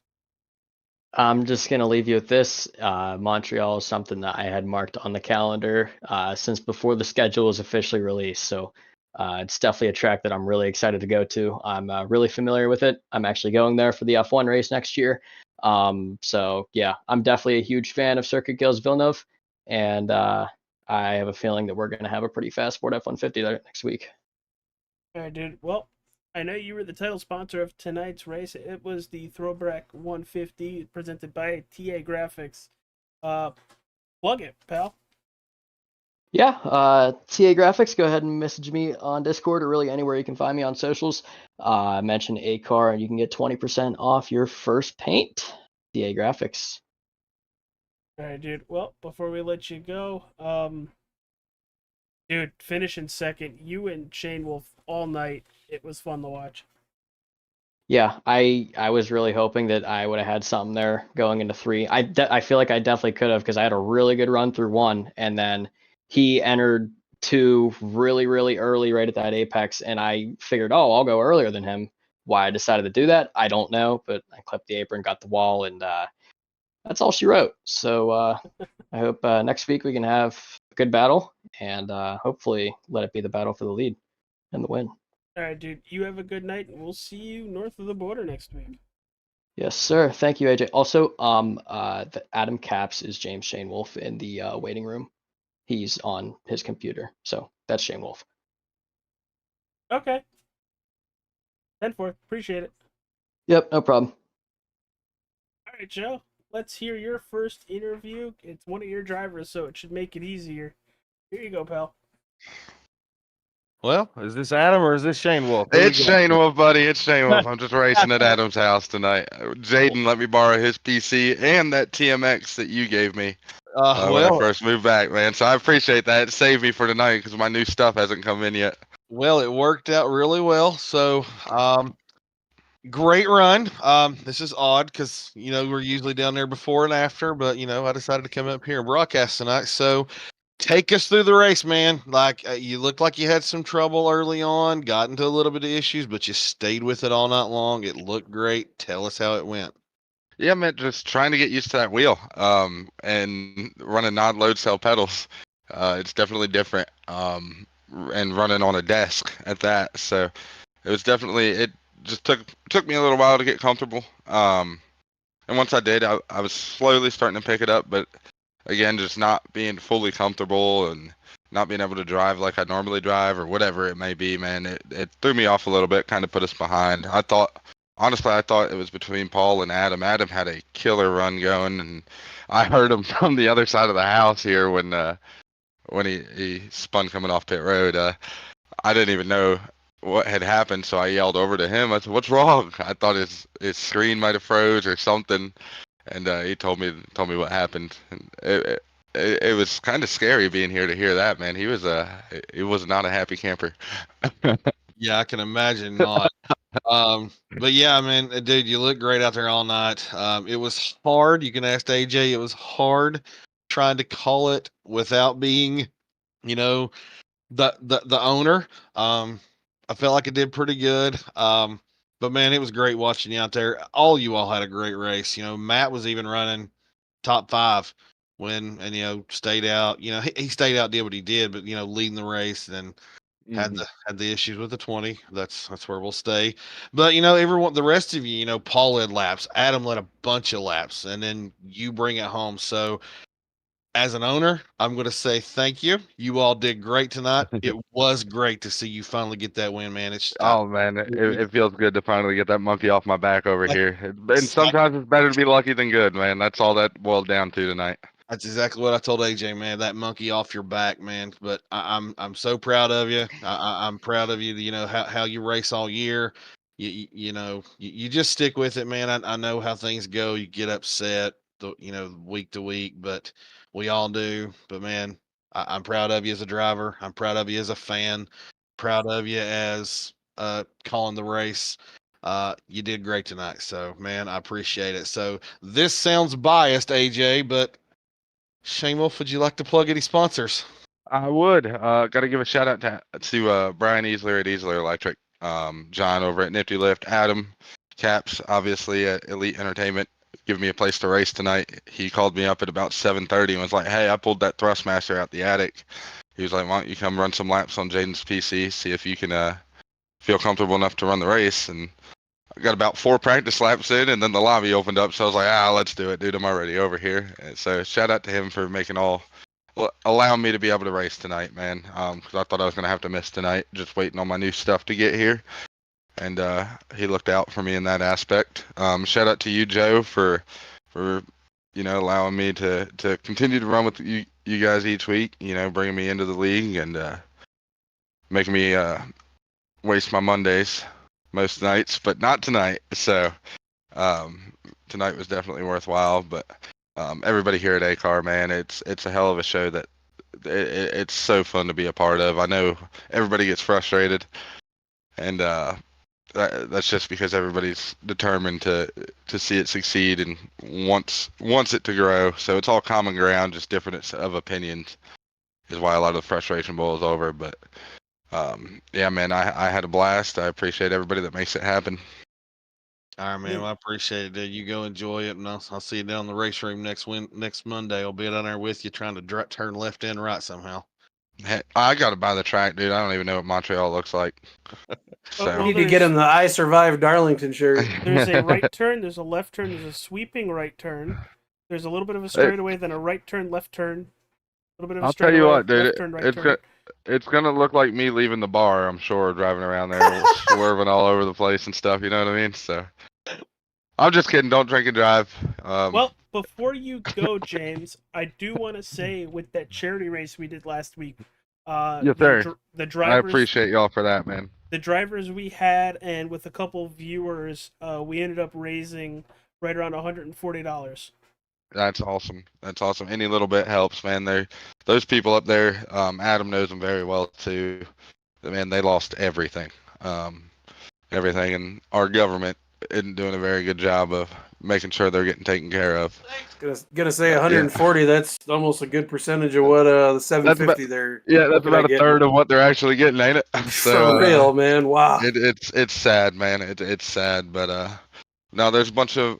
I'm just going to leave you with this. Montreal is something that I had marked on the calendar since before the schedule was officially released. So it's definitely a track that I'm really excited to go to. I'm really familiar with it. I'm actually going there for the F1 race next year. So yeah, I'm definitely a huge fan of Circuit Gilles Villeneuve. And I have a feeling that we're going to have a pretty fast Ford F-150 there next week. All right, dude. Well, I know you were the title sponsor of tonight's race. It was the Throwback 150 presented by TA Graphics. Plug it, pal. Yeah, TA Graphics, go ahead and message me on Discord or really anywhere you can find me on socials. Mention ACAR and you can get 20% off your first paint. TA Graphics. All right, dude. Well, before we let you go, dude, finishing second, you and Shane Wolf all night. It was fun to watch. Yeah, I was really hoping that I would have had something there going into 3. I feel like I definitely could have because I had a really good run through 1, and then he entered 2 really, really early right at that apex, and I figured, I'll go earlier than him. Why I decided to do that, I don't know, but I clipped the apron, got the wall, and that's all she wrote. So I hope next week we can have a good battle and hopefully let it be the battle for the lead and the win. All right, dude. You have a good night, and we'll see you north of the border next week. Yes, sir. Thank you, AJ. Also, the Adam Caps is James Shane Wolf in the waiting room. He's on his computer, so that's Shane Wolf. Okay. 10-4. Appreciate it. Yep, no problem. All right, Joe. Let's hear your first interview. It's one of your drivers, so it should make it easier. Here you go, pal. Well, is this Adam or is this Shane Wolf? It's Shane Wolf, buddy. It's Shane Wolf. I'm just racing at Adam's house tonight. Jaden let me borrow his PC and that TMX that you gave me when I first moved back, man. So I appreciate that. It saved me for tonight because my new stuff hasn't come in yet. Well, it worked out really well. So, great run. This is odd because we're usually down there before and after, but I decided to come up here and broadcast tonight. So, take us through the race, man. Like you looked like you had some trouble early on, got into a little bit of issues, but you stayed with it all night long. It looked great. Tell us how it went. Yeah, man, just trying to get used to that wheel, and running non-load cell pedals. It's definitely different, and running on a desk at that. So it just took me a little while to get comfortable. And once I did, I was slowly starting to pick it up, but again, just not being fully comfortable and not being able to drive like I normally drive or whatever it may be, man, it threw me off a little bit, kind of put us behind. Honestly, I thought it was between Paul and Adam. Adam had a killer run going, and I heard him from the other side of the house here when he spun coming off pit road. I didn't even know what had happened, so I yelled over to him. I said, "What's wrong?" I thought his screen might have froze or something, and he told me what happened. And it was kind of scary being here to hear that, man. He was not a happy camper. Yeah, I can imagine not. But yeah, man, dude, you look great out there all night. It was hard. You can ask AJ. It was hard trying to call it without being, the owner. I felt like it did pretty good. But man, it was great watching you out there. You all had a great race. Matt was even running top 5 and stayed out. He stayed out, did what he did, but leading the race and had the issues with the 20. That's where we'll stay. But everyone, the rest of you, Paul led laps, Adam led a bunch of laps, and then you bring it home. So as an owner, I'm going to say thank you. You all did great tonight. It was great to see you finally get that win, man. Oh man, it feels good to finally get that monkey off my back over here. And sometimes it's better to be lucky than good, man. That's all that boiled down to tonight. That's exactly what I told AJ, man. That monkey off your back, man. But I'm so proud of you. I'm proud of you. How you race all year. You just stick with it, man. I know how things go. You get upset, week to week, but we all do. But man, I'm proud of you as a driver. I'm proud of you as a fan. Proud of you as calling the race. You did great tonight. So man, I appreciate it. So this sounds biased, AJ, but Shane Wolf, would you like to plug any sponsors? I would. Got to give a shout out to Brian Easler at Easler Electric, John over at Nifty Lift, Adam Caps, obviously at Elite Entertainment, giving me a place to race tonight. He called me up at about 7:30 and was like, "Hey, I pulled that Thrustmaster out the attic." He was like, "Why don't you come run some laps on Jaden's PC, see if you can feel comfortable enough to run the race?" And I got about 4 practice laps in, and then the lobby opened up, so I was like, let's do it, dude. I'm already over here. And so shout out to him for allowing me to be able to race tonight, man. Because I thought I was going to have to miss tonight, just waiting on my new stuff to get here. And he looked out for me in that aspect. Shout out to you, Joe, for allowing me to continue to run with you guys each week, bringing me into the league and making me waste my Mondays most nights, but not tonight. So tonight was definitely worthwhile. But everybody here at ACAR, man, it's a hell of a show that it's so fun to be a part of. I know everybody gets frustrated, and that's just because everybody's determined to see it succeed and wants it to grow. So it's all common ground, just difference of opinions is why a lot of the frustration boils over. But yeah, man, I had a blast. I appreciate everybody that makes it happen. All right, man. Well, I appreciate it, dude. You go enjoy it, and I'll see you down in the race room next Monday. I'll be down there with you trying to turn left and right somehow. Hey, I got to buy the track, dude. I don't even know what Montreal looks like. So We need to get him the I Survived Darlington shirt. There's a right turn, there's a left turn, there's a sweeping right turn. There's a little bit of a straightaway, then a right turn, left turn. A little bit of a I'll tell you what, dude. left turn, right turn. It's gonna look like me leaving the bar, I'm sure, driving around there, swerving all over the place and stuff. You know what I mean? So I'm just kidding. Don't drink and drive. Well, before you go, James, I do want to say with that charity race we did last week, yes, sir. The drivers, I appreciate y'all for that, man. The drivers we had, and with a couple viewers, we ended up raising right around $140. That's awesome. That's awesome. Any little bit helps, man. Those people up there, Adam knows them very well too. man, they lost everything. Everything, and our government isn't doing a very good job of making sure they're getting taken care of. Gonna say 140. That's almost a good percentage of what the 750 they're That's looking about at a third of what they're actually getting, ain't it? For real, man. Wow. It's sad, man. It's sad, but no, there's a bunch of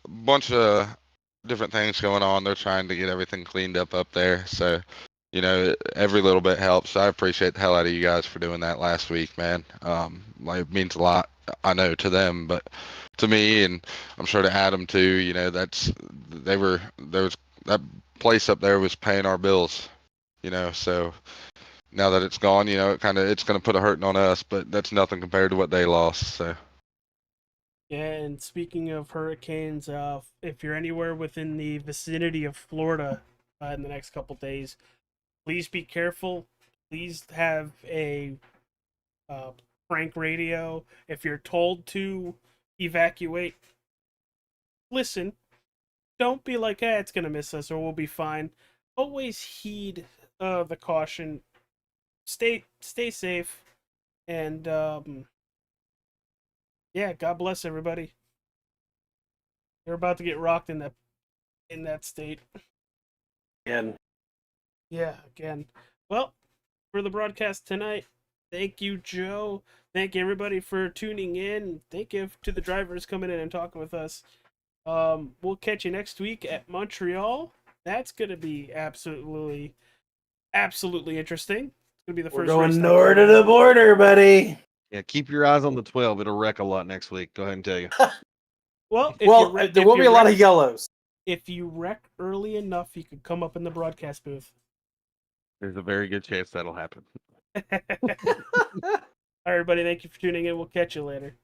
different things going on. They're trying to get everything cleaned up there. So, you know, every little bit helps. I appreciate the hell out of you guys for doing that last week, man. Like, it means a lot, I know, to them, but to me, and I'm sure to Adam too. You know, that place up there was paying our bills. You know, so now that it's gone, you know, it's going to put a hurting on us, but that's nothing compared to what they lost. So. Yeah, and speaking of hurricanes, if you're anywhere within the vicinity of Florida in the next couple days, please be careful. Please have a prank radio. If you're told to evacuate, listen. Don't be like, it's going to miss us or we'll be fine. Always heed the caution. Stay safe. And, yeah, God bless everybody. You're about to get rocked in that state. Again. Yeah, again. Well, for the broadcast tonight, thank you, Joe. Thank you, everybody, for tuning in. Thank you to the drivers coming in and talking with us. We'll catch you next week at Montreal. That's going to be absolutely interesting. It's going to be the first We're going race north of the border, buddy. Yeah, keep your eyes on the 12. It'll wreck a lot next week. Go ahead and tell you. Well, there will be a lot of yellows. If you wreck early enough, you could come up in the broadcast booth. There's a very good chance that'll happen. All right, everybody, thank you for tuning in. We'll catch you later.